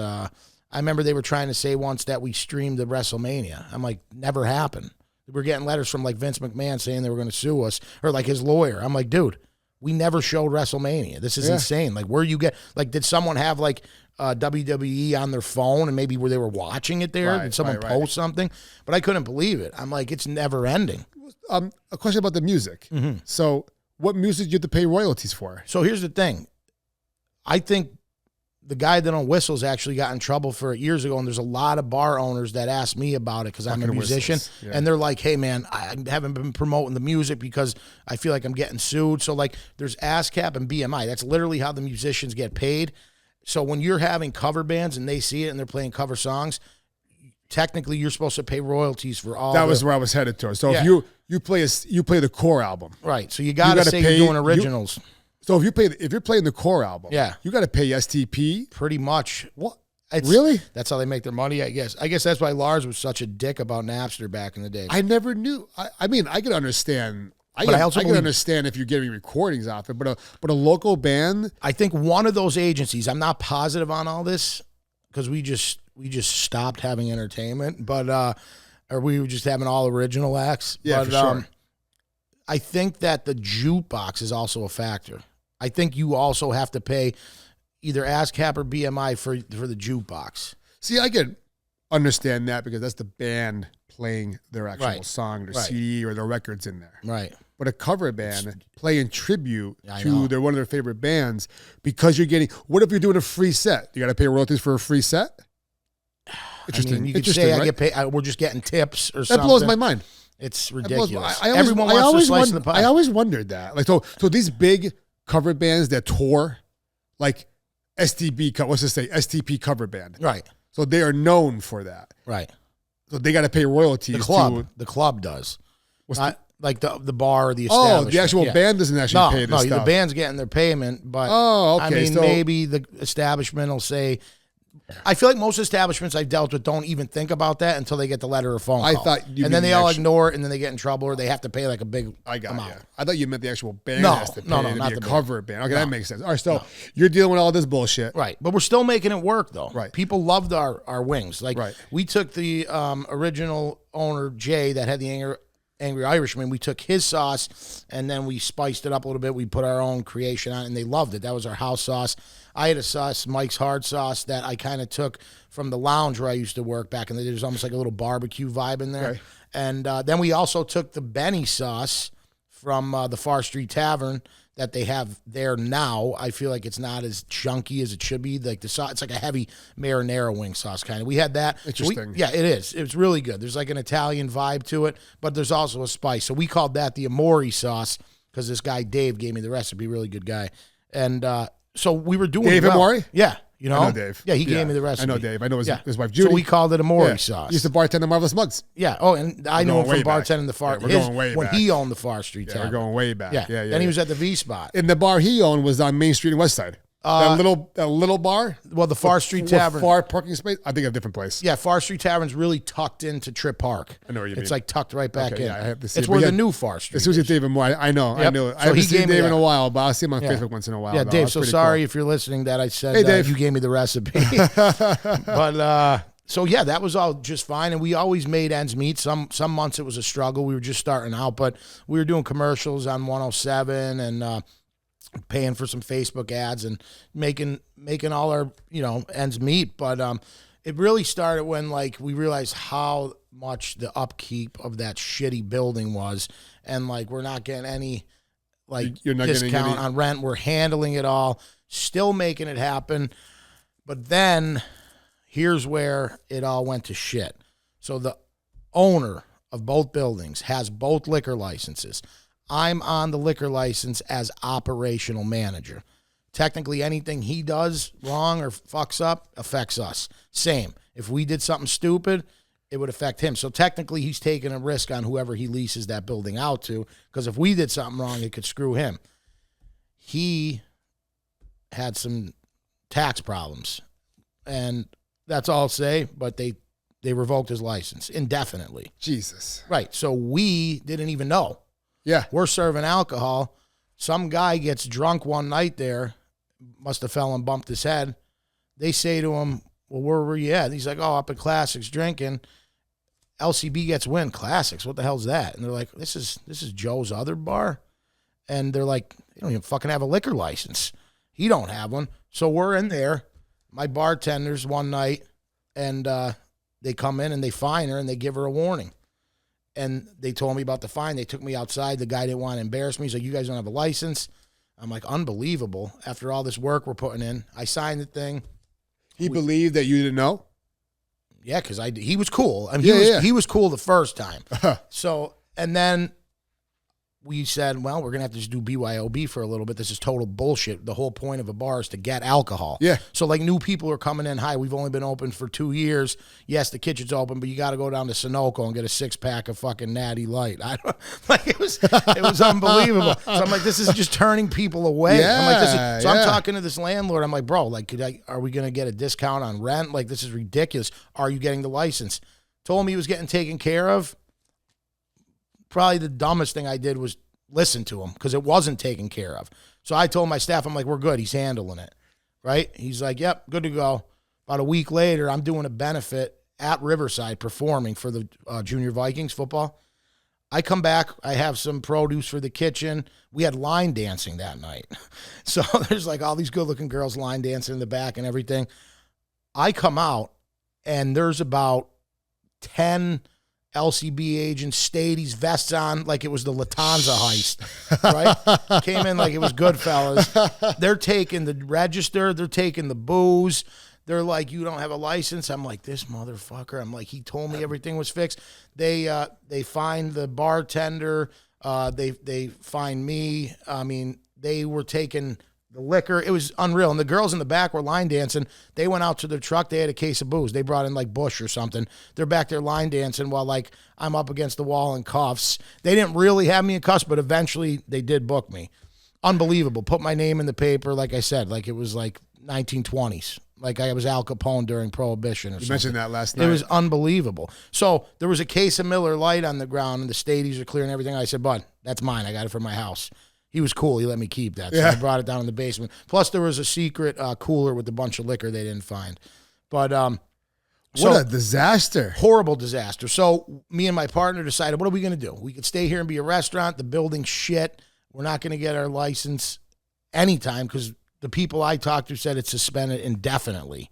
I remember they were trying to say once that we streamed the WrestleMania. I'm like, never happened. We're getting letters from like Vince McMahon saying they were going to sue us, or like his lawyer. I'm like, dude, we never showed WrestleMania. This is insane. Like, where you get, like, did someone have like WWE on their phone and maybe where they were watching it there? Did someone post something? But I couldn't believe it. I'm like, it's never ending. A question about the music. Mm-hmm. So what music do you have to pay royalties for? So here's the thing. I think the guy that on whistles actually got in trouble for it years ago, and there's a lot of bar owners that ask me about it because I'm a musician, and they're like, hey, man, I haven't been promoting the music because I feel like I'm getting sued. So, like, there's ASCAP and BMI. That's literally how the musicians get paid. So when you're having cover bands and they see it and they're playing cover songs, technically you're supposed to pay royalties for all. That was where I was headed to. So if you play the core album. Right. So you got to say you're doing originals. So if you're playing the core album, you got to pay STP. Pretty much. What? Really? That's how they make their money, I guess. I guess that's why Lars was such a dick about Napster back in the day. I never knew. I mean, I can understand. I can understand if you're getting recordings off it, but a local band. I think one of those agencies. I'm not positive on all this because we just stopped having entertainment, but or we were just having all original acts. Yeah, for sure. I think that the jukebox is also a factor. I think you also have to pay either ASCAP or BMI for the jukebox. See, I can understand that because that's the band playing their actual song, their CD, or their records in there. Right. But a cover band playing tribute to one of their favorite bands because you're getting. What if you're doing a free set? You got to pay royalties for a free set. Interesting. I mean, you could say I get paid. We're just getting tips or something. That blows my mind. It's ridiculous. Everyone wants to slice in the pie. I always wondered that. Like, so these big cover bands that tour, like STP cover band. Right. So they are known for that. Right. So they got to pay royalties. The club does. Not like the bar or the establishment. Oh, the actual band doesn't actually pay this stuff. No, the band's getting their payment, but I mean, maybe the establishment will say, I feel like most establishments I've dealt with don't even think about that until they get the letter or phone call. And then they all ignore it, and then they get in trouble, or they have to pay like a big amount. You. I thought you meant the actual band has to pay to be a cover band. Okay, that makes sense. All right, so you're dealing with all this bullshit. Right, but we're still making it work, though. Right. People loved our wings. Like, we took the original owner, Jay, that had the Angry Irishman. We took his sauce, and then we spiced it up a little bit. We put our own creation on it, and they loved it. That was our house sauce. I had a sauce, Mike's Hard Sauce, that I kind of took from the lounge where I used to work back in the day. There's almost like a little barbecue vibe in there. Okay. And then we also took the Benny sauce from the Far Street Tavern that they have there now. I feel like it's not as chunky as it should be. Like the sauce, it's like a heavy marinara wing sauce kind of. We had that. Interesting. It is. It's really good. There's like an Italian vibe to it, but there's also a spice. So we called that the Amore sauce because this guy Dave gave me the recipe. Really good guy. And so we were doing Dave Amore? Yeah. You know? I know Dave. Yeah, he gave me the recipe. I know Dave. I know his wife Judy. So we called it Amore sauce. He used to bartend at Marvelous Mugs. Yeah. Oh, and I know him from bartending the Far. We're going way back. When he owned the Far Street Tavern. We're going way back. Yeah. Then he was at the V Spot. And the bar he owned was on Main Street and West Side. That little bar? Well, the Far Street Tavern. Far parking space? I think a different place. Yeah, Far Street Tavern's really tucked into Trip Park. I know what you mean. It's like tucked right back in. Yeah, I have to see it's where the new Far Street is. David Moore. I know. Yep. I know. So I haven't seen Dave in a that. while, but I'll see him on Facebook once in a while. Yeah, though. Dave, so sorry cool. if you're listening that I said hey, Dave. You gave me the recipe. But so yeah, that was all just fine, and we always made ends meet. Some months it was a struggle. We were just starting out, but we were doing commercials on 107 and paying for some Facebook ads and making all our ends meet. But it really started when like we realized how much the upkeep of that shitty building was, and like we're not getting any you're not discount on rent. We're handling it all, still making it happen, but then. Here's where it all went to shit. So the owner of both buildings has both liquor licenses. I'm on the liquor license as operational manager. Technically, anything he does wrong or fucks up affects us. Same. If we did something stupid, it would affect him. So technically, he's taking a risk on whoever he leases that building out to, because if we did something wrong, it could screw him. He had some tax problems, and that's all I'll say, but they revoked his license indefinitely. Jesus. Right. So we didn't even know. Yeah. We're serving alcohol. Some guy gets drunk one night there, must have fell and bumped his head. They say to him, well, where were you at? And he's like, oh, up at Classics drinking. LCB gets wind. Classics, what the hell's that? And they're like, this is Joe's other bar. And they're like, you don't even fucking have a liquor license. He don't have one. So we're in there. My bartenders one night, and they come in and they fine her and they give her a warning. And they told me about the fine. They took me outside. The guy didn't want to embarrass me. He's like, you guys don't have a license. I'm like, unbelievable. After all this work we're putting in, I signed the thing. He believed that you didn't know? Yeah, because he was cool. I mean, he was cool the first time. So, and then we said, well, we're going to have to just do BYOB for a little bit. This is total bullshit. The whole point of a bar is to get alcohol. Yeah. So, like, new people are coming in. Hi, we've only been open for 2 years. Yes, the kitchen's open, but you got to go down to Sunoco and get a 6-pack of fucking Natty Light. It was unbelievable. So I'm like, this is just turning people away. Yeah, I'm like, I'm talking to this landlord. I'm like, bro, like, are we going to get a discount on rent? Like, this is ridiculous. Are you getting the license? Told me he was getting taken care of. Probably the dumbest thing I did was listen to him, because it wasn't taken care of. So I told my staff, I'm like, we're good. He's handling it, right? He's like, yep, good to go. About a week later, I'm doing a benefit at Riverside performing for the Junior Vikings football. I come back. I have some produce for the kitchen. We had line dancing that night. So there's like all these good-looking girls line dancing in the back and everything. I come out, and there's about 10 LCB agents, Stadies, vests on like it was the Lufthansa heist, right? Came in like it was Goodfellas. They're taking the register. They're taking the booze. They're like, you don't have a license. I'm like, this motherfucker. I'm like, he told me everything was fixed. They fined the bartender. They fined me. I mean, they were taking the liquor. It was unreal. And the girls in the back were line dancing. They went out to their truck. They had a case of booze. They brought in like Bush or something. They're back there line dancing while like I'm up against the wall in cuffs. They didn't really have me in cuffs, but eventually they did book me. Unbelievable. Put my name in the paper. Like I said, like it was like 1920s. Like I was Al Capone during Prohibition or something. You mentioned that last night. It was unbelievable. So there was a case of Miller Lite on the ground, and the Stadies are clearing everything. I said, bud, that's mine. I got it from my house. He was cool. He let me keep that. So I brought it down in the basement. Plus, there was a secret cooler with a bunch of liquor they didn't find. But what a disaster. Horrible disaster. So me and my partner decided, what are we going to do? We could stay here and be a restaurant. The building's shit. We're not going to get our license anytime because the people I talked to said it's suspended indefinitely.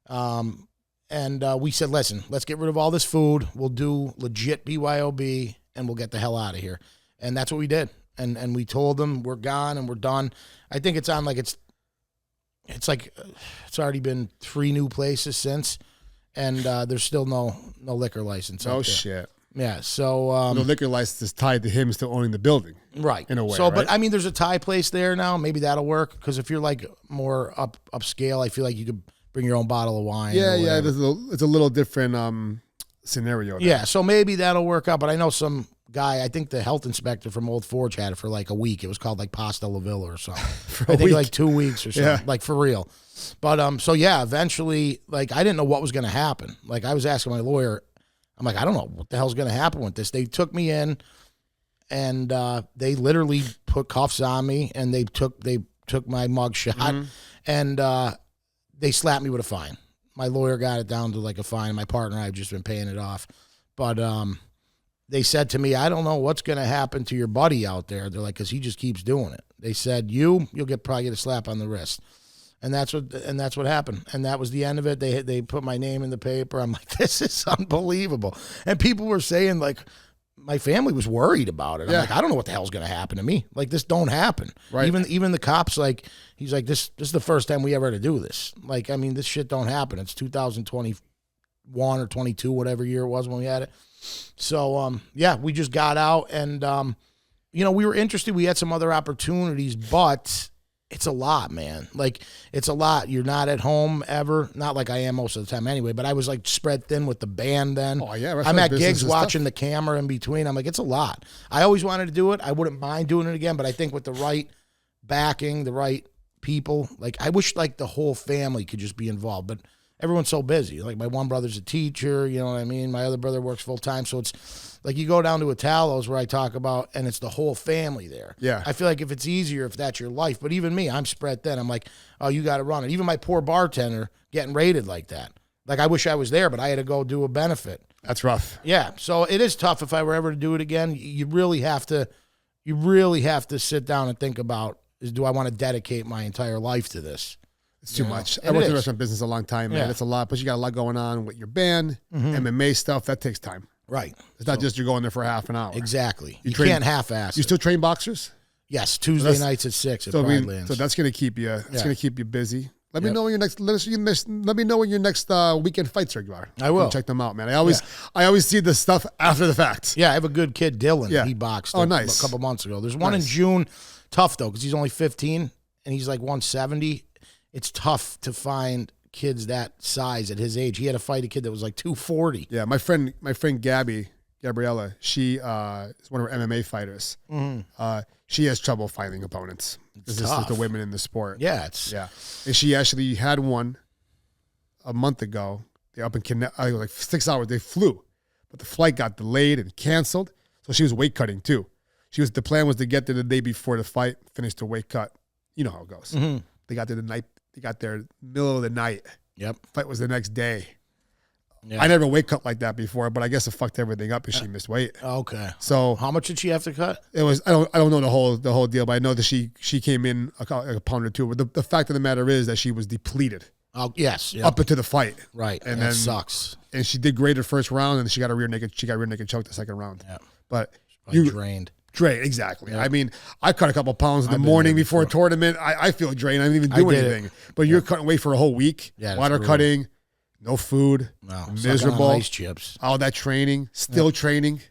And we said, listen, let's get rid of all this food. We'll do legit BYOB, and we'll get the hell out of here. And that's what we did. And we told them we're gone and we're done. I think it's on like it's like it's already been 3 new places since, and there's still no liquor license. Oh shit. Yeah. So no liquor license is tied to him still owning the building, right? In a way. So, right? but I mean, there's a Thai place there now. Maybe that'll work because if you're like more upscale, I feel like you could bring your own bottle of wine. Yeah. It's a little different scenario. Yeah. So maybe that'll work out. But I know some guy, I think the health inspector from Old Forge had it for like a week. It was called like Pasta La Villa or something. I think like 2 weeks or something, like for real. But so yeah, eventually, like I didn't know what was going to happen. Like I was asking my lawyer, I'm like, I don't know what the hell's going to happen with this. They took me in, and they literally put cuffs on me, and they took my mug shot, and they slapped me with a fine. My lawyer got it down to like a fine. My partner and I have just been paying it off. But they said to me, I don't know what's going to happen to your buddy out there. They're like, because he just keeps doing it. They said, you'll probably get a slap on the wrist. And that's what happened. And that was the end of it. They put my name in the paper. I'm like, this is unbelievable. And people were saying, like, my family was worried about it. I'm like, I don't know what the hell's going to happen to me. Like, this don't happen. Right. Even the cops, like, he's like, this is the first time we ever had to do this. Like, I mean, this shit don't happen. It's 2021 or 22, whatever year it was when we had it. So, yeah, we just got out, and, you know, we were interested. We had some other opportunities, but it's a lot, man. Like, it's a lot. You're not at home ever. Not like I am most of the time anyway, but I was, like, spread thin with the band then. Oh, yeah. I'm at gigs watching the camera in between. I'm like, it's a lot. I always wanted to do it. I wouldn't mind doing it again, but I think with the right backing, the right people, like, I wish, like, the whole family could just be involved, but everyone's so busy. Like, my one brother's a teacher, you know what I mean? My other brother works full-time, so it's like you go down to Italo's where I talk about, and it's the whole family there. Yeah. I feel like if it's easier if that's your life, but even me, I'm spread thin. I'm like, oh, you got to run it. Even my poor bartender getting rated like that. Like, I wish I was there, but I had to go do a benefit. That's rough. Yeah, so it is tough if I were ever to do it again. You really have to sit down and think about, do I want to dedicate my entire life to this? It's too much. I worked in the restaurant business a long time, man. Yeah. It's a lot, but you got a lot going on with your band, MMA stuff. That takes time. Right. It's not just you're going there for half an hour. Exactly. You can't half-ass. You still train boxers? Yes, Tuesday nights at 6 at Pridelands. So that's going to keep you. That's going to keep you busy. Let me know when your next. Let me know when your next weekend fights are. I will check them out, man. I always see the stuff after the fact. Yeah, I have a good kid, Dylan. Yeah. He boxed. Nice. A couple months ago. There's one in June. Tough though, because he's only 15 and he's like 170. It's tough to find kids that size at his age. He had to fight a kid that was like 240. Yeah, my friend Gabriella, she is one of our MMA fighters. She has trouble finding opponents. This is the women in the sport. Yeah, and she actually had one a month ago. They up in like 6 hours. They flew, but the flight got delayed and canceled. So she was weight cutting too. The plan was to get there the day before the fight, finish the weight cut. You know how it goes. They got there the night. They got there middle of the night. Yep. Fight was the next day. Yep. I never weight cut like that before, but I guess it fucked everything up because she missed weight. Okay. So how much did she have to cut? It was I don't know the whole deal, but I know that she came in a pound or two. But the fact of the matter is that she was depleted. Oh yes. Yep. Up into the fight. Right. And that sucks. And she did great the first round, and she got rear naked choke the second round. Yeah. But you drained. Drained, exactly. Yep. I mean, I cut a couple pounds in the morning before a tournament. I feel drained. I didn't even do anything. But you're cutting weight for a whole week. Yeah, water cutting, no food, miserable. Ice chips. All that training, still training,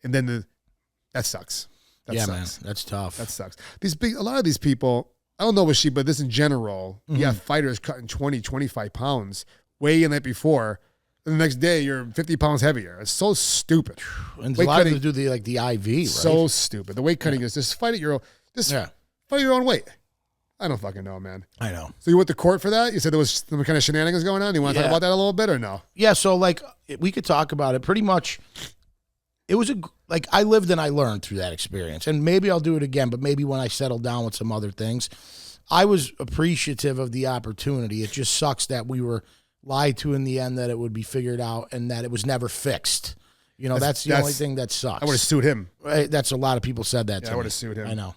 and then that sucks. That sucks. Man, that's tough. That sucks. A lot of these people, I don't know what but this in general, you have fighters cutting 20, 25 pounds, weigh in that before. And the next day, you're 50 pounds heavier. It's so stupid. And a lot of them do the IV, right? So stupid. The weight cutting is just fight at your own. Fight at your own weight. I don't fucking know, man. I know. So you went to court for that? You said there was some kind of shenanigans going on. You want to talk about that a little bit or no? Yeah. So like we could talk about it. Pretty much, it was I lived and I learned through that experience, and maybe I'll do it again. But maybe when I settle down with some other things, I was appreciative of the opportunity. It just sucks that we were lied to in the end, that it would be figured out and that it was never fixed. You know, that's the only thing that sucks. I would have sued him. Right? That's a lot of people said that to me. I would have sued him. I know.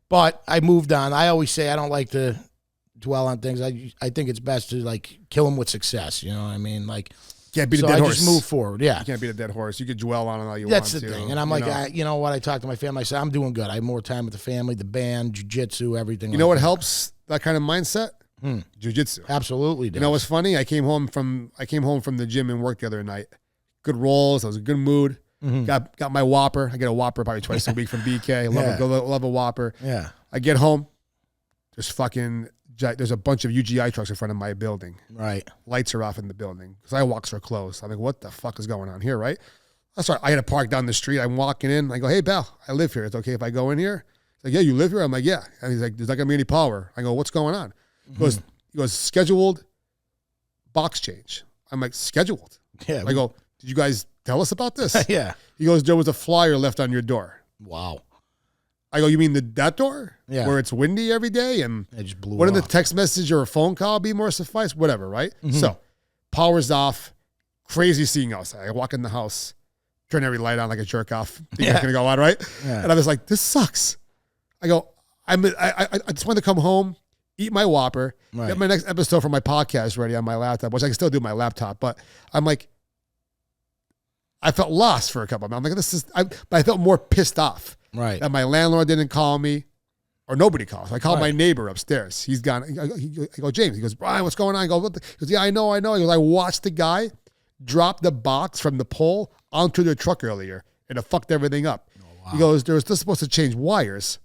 But I moved on. I always say I don't like to dwell on things. I think it's best to like kill them with success. You know what I mean? Like, can't beat a dead horse. I just move forward. Yeah. You can't beat a dead horse. You could dwell on it all you want to. That's the thing. And I'm like, you know what? I talk to my family. I say, I'm doing good. I have more time with the family, the band, jiu-jitsu, everything. You know what helps that kind of mindset? Jiu-jitsu. Absolutely does. You know what's funny? I came home from the gym and work the other night. Good rolls. I was in a good mood. Got my Whopper. I get a Whopper probably twice a week from BK. Love a Whopper. Yeah. I get home. There's a bunch of UGI trucks in front of my building. Right. Lights are off in the building because I walks are closed. I'm like, what the fuck is going on here, right? I had to park down the street. I'm walking in. I go, hey, pal, I live here. It's okay if I go in here? He's like, yeah, you live here? I'm like, yeah. And he's like, there's not going to be any power. I go, what's going on? He goes, scheduled box change. I'm like, scheduled? Yeah. I go, did you guys tell us about this? Yeah. He goes, there was a flyer left on your door. Wow. I go, you mean that door? Yeah. Where it's windy every day? And it just blew wouldn't off. the text message or a phone call be more suffice? Whatever, right? So, power's off. Crazy seeing outside. I walk in the house, turn every light on like a jerk off. Think it's going to go on, right? Yeah. And I was like, this sucks. I go, I just want to come home, eat my Whopper, get my next episode for my podcast ready on my laptop, which I can still do on my laptop. But I'm like, I felt lost for a couple of minutes. I'm like, but I felt more pissed off. Right. That my landlord didn't call me or nobody calls. I called my neighbor upstairs. He's gone. I go, James. He goes, Brian, what's going on? I go, what the? He goes, yeah, I know. He goes, I watched the guy drop the box from the pole onto the truck earlier and it fucked everything up. Oh, wow. He goes, they were still supposed to change wires,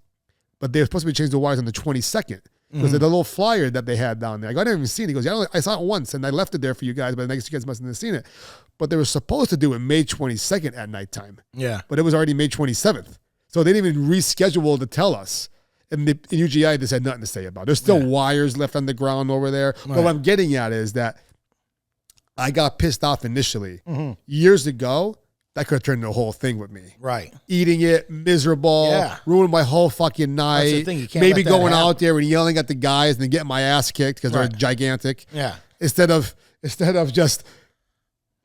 but they were supposed to be changing the wires on the 22nd. Because of the little flyer that they had down there. I go, I didn't even see it. He goes, yeah, I saw it once and I left it there for you guys, but I guess you guys must have seen it. But they were supposed to do it May 22nd at nighttime. Yeah. But it was already May 27th. So they didn't even reschedule to tell us. And in UGI, they had nothing to say about it. There's still wires left on the ground over there. Right. But what I'm getting at is that I got pissed off initially. Years ago, that could have turned into a whole thing with me. Right. Eating it, miserable, ruined my whole fucking night. That's the thing. You can't maybe going out there and yelling at the guys and then getting my ass kicked because they're gigantic. Yeah. Instead of just,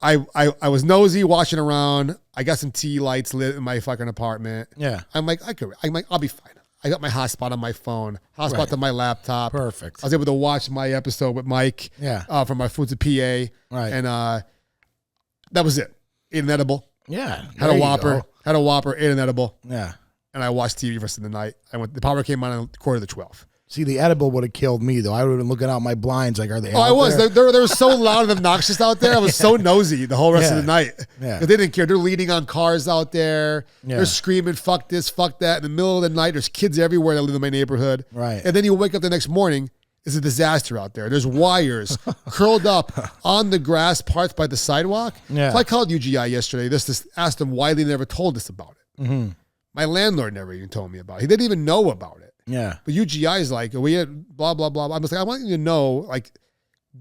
I was nosy watching around. I got some tea lights lit in my fucking apartment. Yeah. I'm like, I'll be fine. I got my hotspot on my phone, hotspot to my laptop. Perfect. I was able to watch my episode with Mike from my Foods of PA. Right. And that was it. Ate an edible. Yeah. Had a Whopper, ate an edible. Yeah. And I watched TV for the rest of the night. The power came on at 11:45. See, the edible would have killed me, though. I would have been looking out my blinds like, are they out there? They were so loud and obnoxious out there. I was so nosy the whole rest of the night. Yeah. They didn't care. They're leaning on cars out there. Yeah. They're screaming, fuck this, fuck that. In the middle of the night, there's kids everywhere that live in my neighborhood. Right. And then you wake up the next morning, it's a disaster out there. There's wires curled up on the grass parts by the sidewalk. Yeah. So I called UGI yesterday. Just asked them why they never told us about it. My landlord never even told me about it. He didn't even know about it. Yeah. But UGI is like, we had blah, blah, blah. I'm just like, I want you to know, like,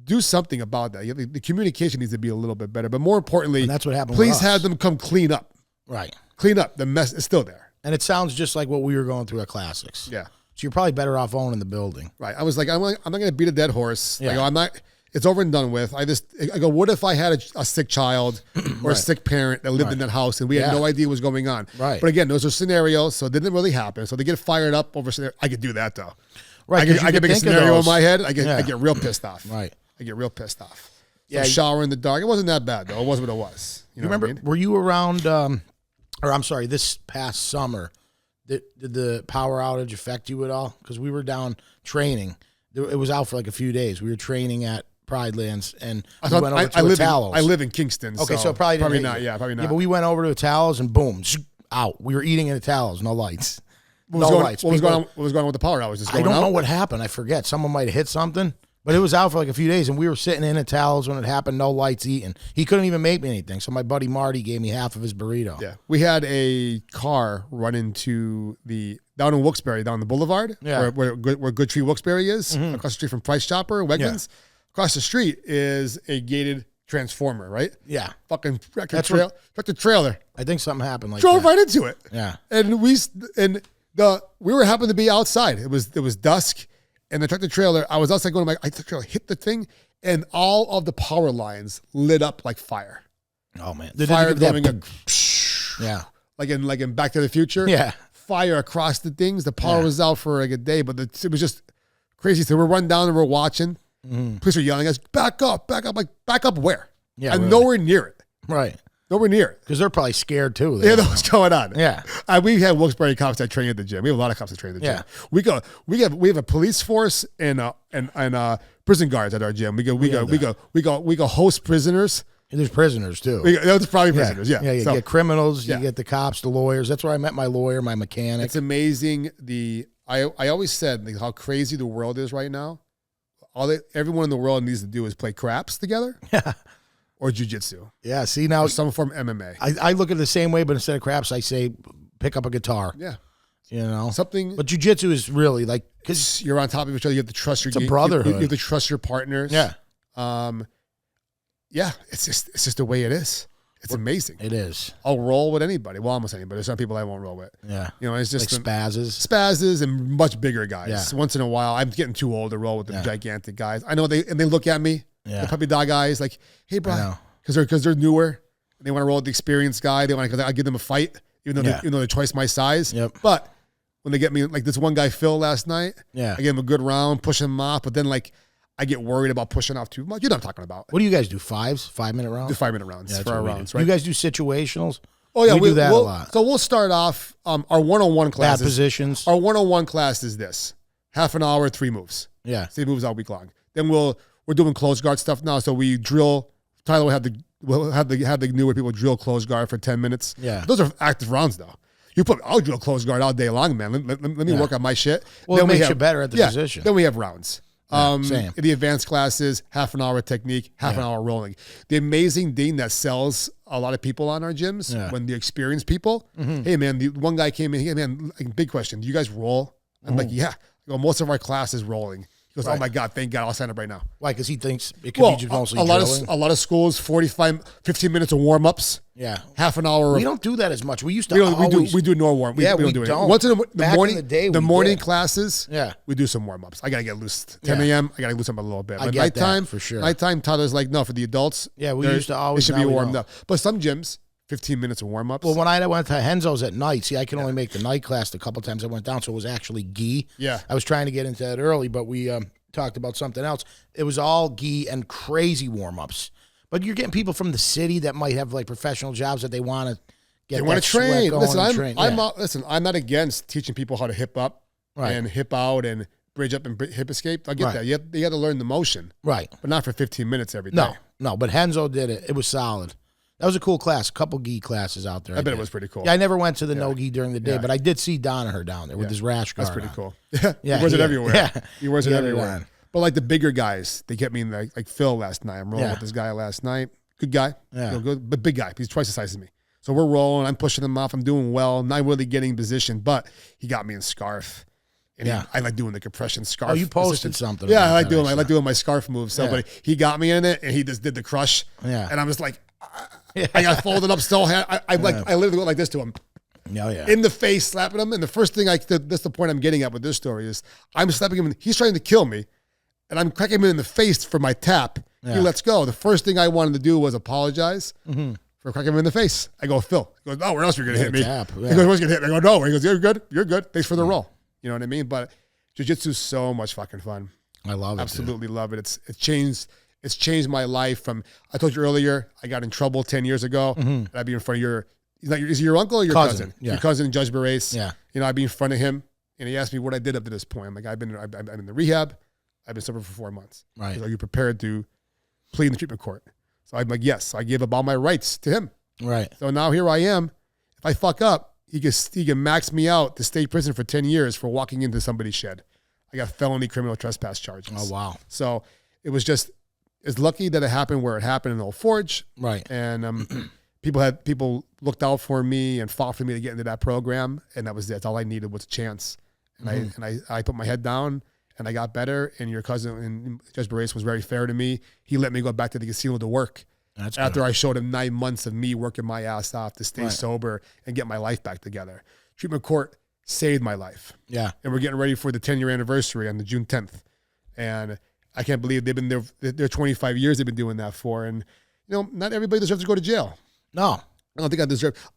do something about that. The communication needs to be a little bit better. But more importantly, and that's what happened. Please have them come clean up. Right. Clean up. The mess is still there. And it sounds just like what we were going through at Classics. Yeah. So you're probably better off owning the building. Right. I was like, I'm not going to beat a dead horse. Yeah. I go, I'm not. It's over and done with. I go, what if I had a sick child or a sick parent that lived in that house and we had no idea what was going on? Right. But again, those are scenarios, so it didn't really happen. So they get fired up over scenario. I could do that though. Right. I could make a scenario in my head. I get real pissed off. Right. I get real pissed off. So yeah. Shower in the dark. It wasn't that bad though. It was what it was. You know remember? What I mean? Were you around? This past summer, did the power outage affect you at all? Because we were down training. It was out for like a few days. We were training at Pride Lands, and we went over to Italos. I live in Kingston. Okay, so probably not. Yeah, probably not. Yeah, but we went over to Italos, and boom, out. We were eating in Italos, no lights. What was going on with the power outage? I don't know what happened. I forget. Someone might have hit something, but it was out for like a few days, and we were sitting in Italos when it happened. No lights, eating. He couldn't even make me anything. So my buddy Marty gave me half of his burrito. Yeah, we had a car run into down in Wilkes-Barre, down the boulevard, where Good Tree Wilkes-Barre is, across the street from Price Chopper, Wegmans. Yeah. Across the street is a gated transformer, right? Yeah. Fucking trailer. I think something happened like that. Drove right into it. Yeah. And we were happened to be outside. It was dusk, and the tractor trailer, I was outside going, the trailer hit the thing, and all of the power lines lit up like fire. Oh man. Fire going yeah. Like in Back to the Future. Yeah. Fire across the things. The power was out for like a day, but it was just crazy. So we're running down and we're watching. Police are yelling at us, back up. Like, back up where? Yeah, I'm nowhere near it. Right. Nowhere near it. Because they're probably scared too. They know what's going on. Yeah. We have Wilkes-Barre cops that train at the gym. We have a lot of cops that train at the gym. We have a police force and prison guards at our gym. We go host prisoners. And there's prisoners too. There's probably prisoners. Yeah. You get criminals. You get the cops, the lawyers. That's where I met my lawyer, my mechanic. It's amazing. I always said how crazy the world is right now. Everyone in the world needs to do is play craps together. Yeah. or jiu-jitsu. Yeah, see now. Or some form of MMA. I look at it the same way, but instead of craps, I say pick up a guitar. Yeah. You know? Something. But jiu-jitsu is really like, because you're on top of each other. You have to trust your It's a brotherhood. You have to trust your partners. Yeah. Yeah, it's just the way it is. It's amazing. It is. I'll roll with anybody. Well, almost anybody. There's some people I won't roll with. Yeah. You know, it's just like spazzes and much bigger guys. Yeah. Once in a while, I'm getting too old to roll with the gigantic guys. I know they look at me, the puppy dog guys, like, hey, bro, because they're newer. They want to roll with the experienced guy. They want to, I give them a fight, even though they're twice my size. Yep. But when they get me, like this one guy, Phil, last night, I gave him a good round, pushing him off, but then like, I get worried about pushing off too much. You know what I'm talking about. What do you guys do? 5-minute rounds? Do 5-minute rounds for our rounds, right? You guys do situationals? Oh, yeah. We do that a lot. So we'll start off our one-on-one classes. Bad positions. Our one-on-one class is this. Half an hour, 3 moves. Yeah. 3 moves all week long. Then we're doing close guard stuff now. So we drill. Tyler will have the newer people drill close guard for 10 minutes. Yeah. Those are active rounds, though. I'll drill close guard all day long, man. Let me work on my shit. Well, then it makes you better at the position. Then we have rounds. Same. In the advanced classes, half an hour technique, half an hour rolling. The amazing thing that sells a lot of people on our gyms, when the experienced people, hey man, the one guy came in, hey man, like, big question, do you guys roll? I'm like, yeah. I go, most of our class is rolling. He goes, oh my God, thank God, I'll sign up right now. Why? Because he thinks it could be just mostly drilling? A lot of schools, 15 minutes of warm-ups. Yeah. Half an hour. We don't do that as much. We used to we do no warm. We don't do it. Once in the morning classes, we do some warm-ups. I got to get loose. 10 a.m., I got to loosen up a little bit. But nighttime, for sure. Nighttime, Tyler's like, no, for the adults. Yeah, we used to always. It should be warmed up. But some gyms, 15 minutes of warm-ups. Well, when I went to Henzo's at night, see, I can only make the night class the couple times I went down, so it was actually gi. Yeah. I was trying to get into that early, but we talked about something else. It was all gi and crazy warm-ups. But you're getting people from the city that might have like professional jobs that they want to get. They want to train. Listen, train. I'm not against teaching people how to hip up and hip out and bridge up and hip escape. I get that. You have to learn the motion. Right. But not for 15 minutes every day. No, but Henzo did it. It was solid. That was a cool class. A couple gi classes out there. I bet it was pretty cool. Yeah, I never went to the no gi during the day, but I did see Donaher down there with his rash guard. That's pretty cool. Yeah, he wears it everywhere. Yeah. He wears it everywhere. But like the bigger guys, they get me in like Phil last night. I'm rolling with this guy last night. Good guy. Yeah. Good, but big guy. He's twice the size of me. So we're rolling. I'm pushing him off. I'm doing well. Not really getting position, but he got me in scarf. And I like doing the compression scarf. Oh, you posted something. Yeah, I like doing my scarf move. So, but he got me in it, and he just did the crush. Yeah. And I'm just like, I got folded up still. I literally went like this to him. Oh, yeah. In the face, slapping him. And the first thing that's the point I'm getting at with this story is I'm slapping him. He's trying to kill me. And I'm cracking him in the face for my tap. Yeah. He lets go. The first thing I wanted to do was apologize for cracking him in the face. I go, Phil. He goes, no, where else are you going to hit me? Tap. Yeah. He goes, where's going to hit me? I go, no. He goes, you're good. You're good. Thanks for the roll. You know what I mean? But jiu-jitsu is so much fucking fun. I love it. Absolutely love it. It's changed my life from, I told you earlier, I got in trouble 10 years ago. And I'd be in front of is he your uncle or your cousin? Yeah. Your cousin, Judge Baresse. Yeah. You know, I'd be in front of him and he asked me what I did up to this point. I'm like, I'm in the rehab. I've been sober for 4 months. Right. He's like, are you prepared to plead in the treatment court? So I'm like, yes. I gave up all my rights to him. Right. So now here I am. If I fuck up, he can max me out to state prison for 10 years for walking into somebody's shed. I got felony criminal trespass charges. Oh, wow. So it was just, it's lucky that it happened where it happened in Old Forge. Right. And people looked out for me and fought for me to get into that program. And that's all I needed was a chance. And I put my head down. And I got better, and your cousin, and Judge Baresse was very fair to me. He let me go back to the casino to work. That's after good. I showed him 9 months of me working my ass off to stay sober and get my life back together. Treatment court saved my life. Yeah. And we're getting ready for the 10-year anniversary on the June 10th. And I can't believe they've been there. They're 25 years they've been doing that for. And, you know, not everybody deserves to go to jail. No. I don't think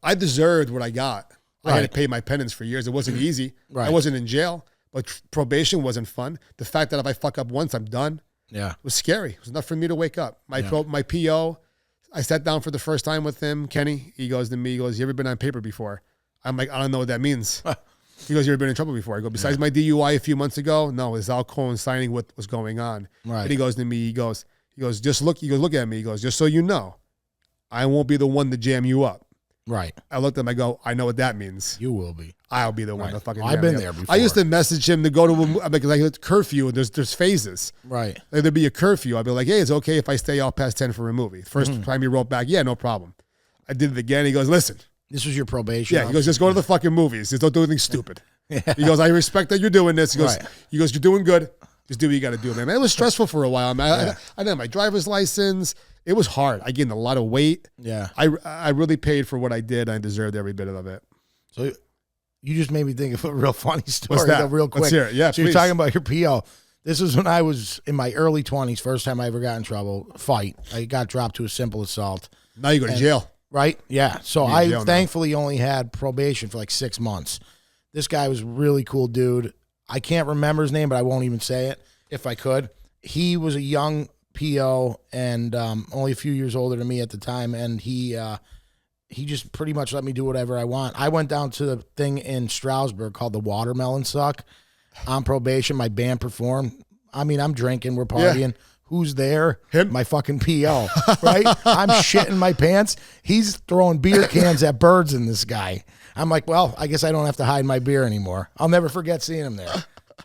I deserved what I got. I had to pay my penance for years. It wasn't easy. Right. I wasn't in jail. But probation wasn't fun. The fact that if I fuck up once, I'm done. Yeah. Was scary. It was enough for me to wake up. My PO, I sat down for the first time with him, Kenny. He goes to me, you ever been on paper before? I'm like, I don't know what that means. He goes, you ever been in trouble before? I go, besides my DUI a few months ago? No, it's all coinciding with what's going on. Right. And he goes to me, he goes, look at me. He goes, just so you know, I won't be the one to jam you up. Right. I looked at him. I go, I know what that means. You will be. I'll be the one to fucking. I've been there before. I used to message him to go to because I hit curfew and there's phases. Right. Like, there'd be a curfew. I'd be like, hey, it's okay if I stay out past 10 for a movie. First time he wrote back, yeah, no problem. I did it again. He goes, listen. This was your probation. Yeah. He goes, just go to the fucking movies. Just don't do anything stupid. Yeah. He goes, I respect that you're doing this. He goes, you're doing good. Just do what you got to do, man. It was stressful for a while. Man. I didn't have my driver's license. It was hard. I gained a lot of weight. Yeah. I really paid for what I did. I deserved every bit of it. So you just made me think of a real funny story. What's that? Real quick. Let's hear it. Yeah, so you're talking about your PO. This was when I was in my early 20s, first time I ever got in trouble. Fight. I got dropped to a simple assault. Now you go to jail. Right? Yeah. So I thankfully only had probation for like 6 months. This guy was a really cool dude. I can't remember his name, but I won't even say it if I could. He was a young PO and only a few years older than me at the time, and he just pretty much let me do whatever I want. I went down to the thing in Stroudsburg called the Watermelon Suck on probation. My band performed. I mean, I'm drinking, we're partying. Yeah. Who's there? Him? My fucking PO, right? I'm shitting my pants. He's throwing beer cans at birds in this guy. I'm like, well, I guess I don't have to hide my beer anymore. I'll never forget seeing him there.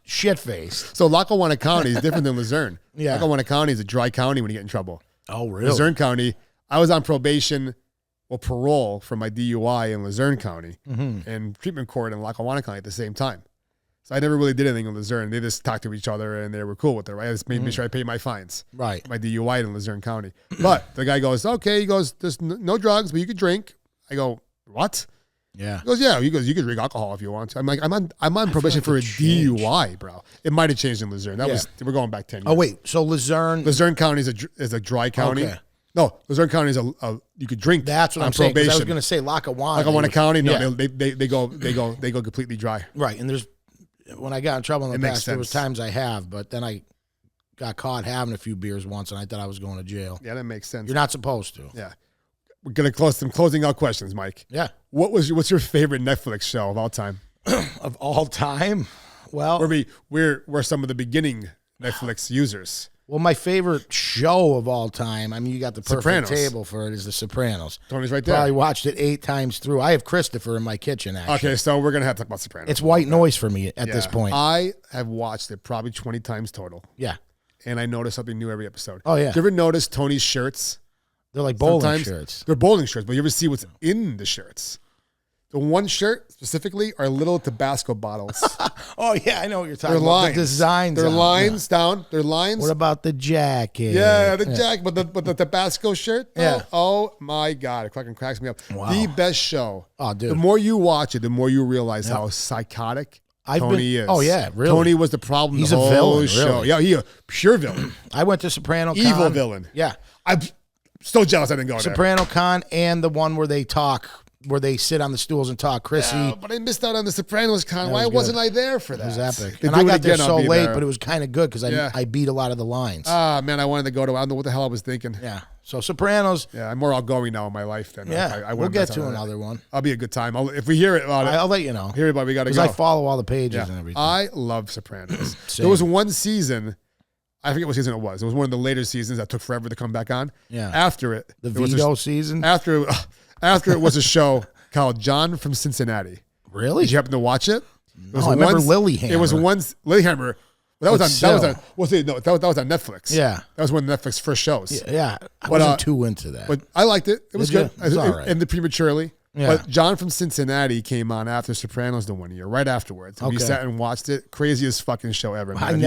Shit-faced. So Lackawanna County is different than Luzerne. Yeah. Lackawanna County is a dry county when you get in trouble. Oh, really? Luzerne County, I was on probation or parole for my DUI in Luzerne County and treatment court in Lackawanna County at the same time. So I never really did anything in Luzerne. They just talked to each other and they were cool with it, right? I just made sure I paid my fines. Right. My DUI in Luzerne County. But the guy goes, okay, he goes, there's no drugs, but you could drink. I go, what? Yeah. He goes, yeah. He goes, you could drink alcohol if you want to. I'm like, I'm on probation for a DUI, bro. It might have changed in Luzerne. We're going back 10 years. Oh, wait. So Luzerne County is a dry county. Okay. No, Luzerne County is you could drink. That's what I'm saying. I was going to say Lackawanna County. No, they go completely dry. Right. And when I got in trouble in the past, there was times I have, but then I got caught having a few beers once, and I thought I was going to jail. Yeah, that makes sense. You're not supposed to. Yeah. We're gonna close some closing out questions, Mike. Yeah. What's your favorite Netflix show of all time? Of all time? Well, we're some of the beginning Netflix users. Well, my favorite show of all time, I mean, you got the perfect Sopranos. table for it, is The Sopranos. Tony's right there. Probably watched it 8 times through. I have Christopher in my kitchen, actually. Okay, so we're going to have to talk about Sopranos. It's white noise for me at this point. I have watched it probably 20 times total. Yeah. And I notice something new every episode. Oh, yeah. Do you ever notice Tony's shirts? They're like bowling shirts. They're bowling shirts, but you ever see what's in the shirts? The one shirt specifically are little Tabasco bottles. Oh, yeah, I know what you're talking about. Lines. The designs. They're lines down. They're lines. What about the jacket? Yeah, the jacket, but the Tabasco shirt? Yeah. Oh, my God. It fucking cracks me up. Wow. The best show. Oh, dude. The more you watch it, the more you realize how psychotic Tony is. Oh, yeah, really. Tony was the problem. He's the whole a villain, show. really. Yeah, he's a pure villain. I went to Soprano Con. Evil villain. Yeah. I'm so jealous I didn't go there. Soprano Con and the one where they sit on the stools and talk. Chrissy. Yeah, but I missed out on the Sopranos Con. Why wasn't I there for that? It was epic. And I got there so late, but it was kind of good because I beat a lot of the lines. Ah, man, I wanted to go to. I don't know what the hell I was thinking. Yeah. So Sopranos. Yeah, I'm more outgoing now in my life than I we'll get to another one. I'll be a good time. If we hear it about it, I'll let you know. Hear about it, we got to go. Because I follow all the pages and everything. I love Sopranos. There was one season. I forget what season it was. It was one of the later seasons that took forever to come back on. Yeah. After it, the Vito season. After it was a show called John from Cincinnati. Really? Did you happen to watch it? I remember Lilyhammer. It was Lilyhammer. That was on Netflix. Yeah. That was one of Netflix's first shows. Yeah. I wasn't too into that. But I liked it. It was good. It was all right. Ended prematurely. Yeah. But John from Cincinnati came on after Sopranos the one year, right afterwards. And we sat and watched it. Craziest fucking show ever. Man. If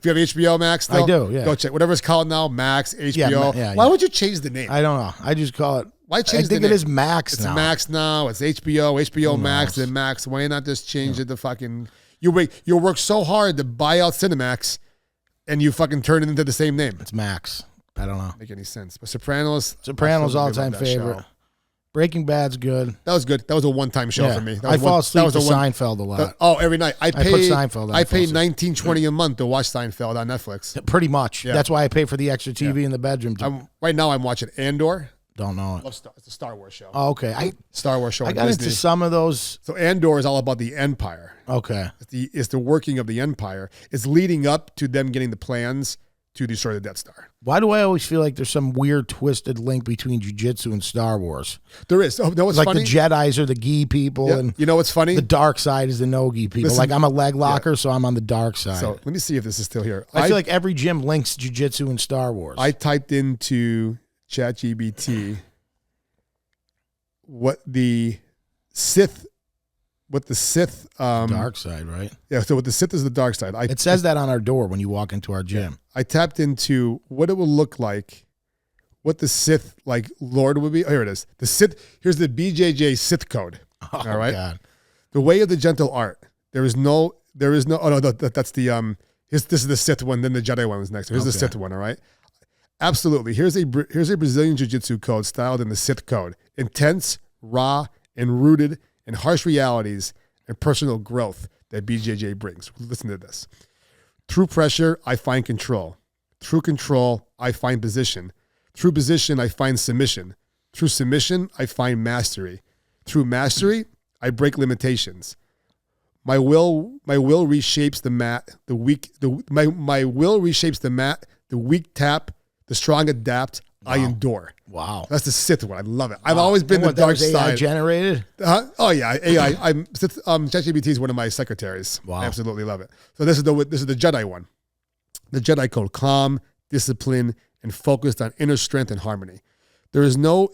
you have HBO Max still, I do, yeah. go check. Whatever it's called now, Max, HBO. Why would you change the name? I don't know. I just call it. Why change the name? I think it is Max now. It's Max now. It's HBO Max, then Max. Why not just change it to fucking... You work so hard to buy out Cinemax, and you fucking turn it into the same name. It's Max. I don't know. Make any sense. But Sopranos all-time favorite. Show. Breaking Bad's good. That was good. That was a one-time show for me. I fall asleep to Seinfeld a lot. Every night. I put Seinfeld on. I pay $19.20 a month to watch Seinfeld on Netflix. Pretty much. Yeah. That's why I pay for the extra TV in the bedroom. Right now I'm watching Andor. Don't know it. It's a Star Wars show. Oh, okay. Star Wars show. I got into some of those. So Andor is all about the Empire. Okay. It's the working of the Empire. It's leading up to them getting the plans to destroy the Death Star. Why do I always feel like there's some weird twisted link between jiu-jitsu and Star Wars? There is. Oh, no, it's like funny? The Jedis are the gi people, Yeah. and you know what's funny? the dark side is the no-gi people. Listen, like I'm a leg locker, so I'm on the dark side. So let me see if this is still here. I feel like every gym links jiu-jitsu and Star Wars. I typed into ChatGPT what the Sith dark side, right? Yeah, so what the Sith is the dark side. It says that on our door when you walk into our gym. Yeah, I tapped into what it will look like, what the Sith like Lord would be. Oh, here it is. The Sith. Here's the BJJ Sith code. Oh, all right. God. The way of the gentle art. There is no. Oh no, that's the this is the Sith one. Then the Jedi one was next. Here's the Sith one. All right. Absolutely. Here's a Brazilian Jiu-Jitsu code styled in the Sith code. Intense, raw, and rooted in harsh realities and personal growth that BJJ brings. Listen to this. Through pressure, I find control. Through control, I find position. Through position, I find submission. Through submission, I find mastery. Through mastery, I break limitations. My will reshapes the mat. My will reshapes the mat. The weak tap. The strong adapt. Wow. I endure. Wow. That's the Sith one. I love it. I've always been the dark side. AI generated? Oh yeah, AI. ChatGPT is one of my secretaries. Wow. I absolutely love it. So this is the Jedi one. The Jedi code: calm, discipline, and focused on inner strength and harmony. There is no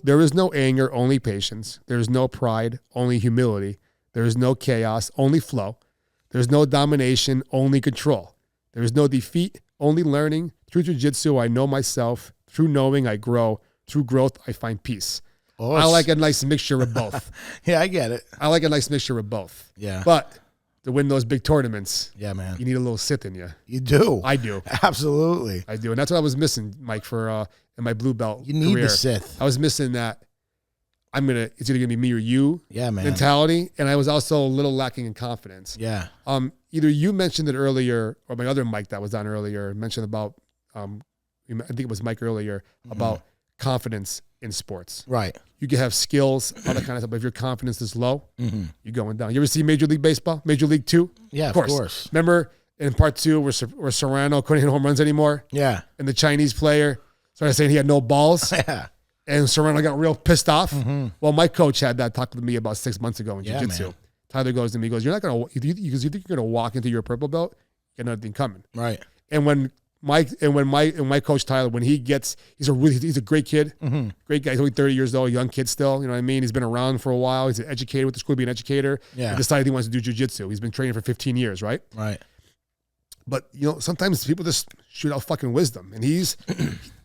anger, only patience. There is no pride, only humility. There is no chaos, only flow. There is no domination, only control. There is no defeat, only learning. Through jiu-jitsu, I know myself. Through knowing, I grow. Through growth, I find peace. Oh, I like a nice mixture of both. Yeah, I get it. I like a nice mixture of both. Yeah. But to win those big tournaments, yeah, man, you need a little Sith in you. You do. I do. Absolutely. I do. And that's what I was missing, Mike, for in my blue belt You need career. the Sith. I was missing that it's either gonna be me or you mentality. And I was also a little lacking in confidence. Yeah. Either you mentioned it earlier or my other Mike that was on earlier mentioned about I think it was Mike earlier about confidence in sports. Right. You can have skills, all that kind of stuff, but if your confidence is low, you're going down. You ever see Major League Baseball? Major League 2? Yeah, of course. Remember in part 2 where Serrano couldn't hit home runs anymore? Yeah. And the Chinese player started saying he had no balls? Yeah. And Serrano got real pissed off. Well, my coach had that talk with me about 6 months ago in jiu-jitsu. Man. Tyler goes to me, he goes, you're not going to, you think you're going to walk into your purple belt? You got nothing coming. Right. And when my coach Tyler, when he's a great kid, great guy. He's only 30 years old, young kid still. You know what I mean? He's been around for a while. He's an educator with the school, to be an educator. Yeah. He decided he wants to do jiu-jitsu. He's been training for 15 years, right? Right. But sometimes people just shoot out fucking wisdom, and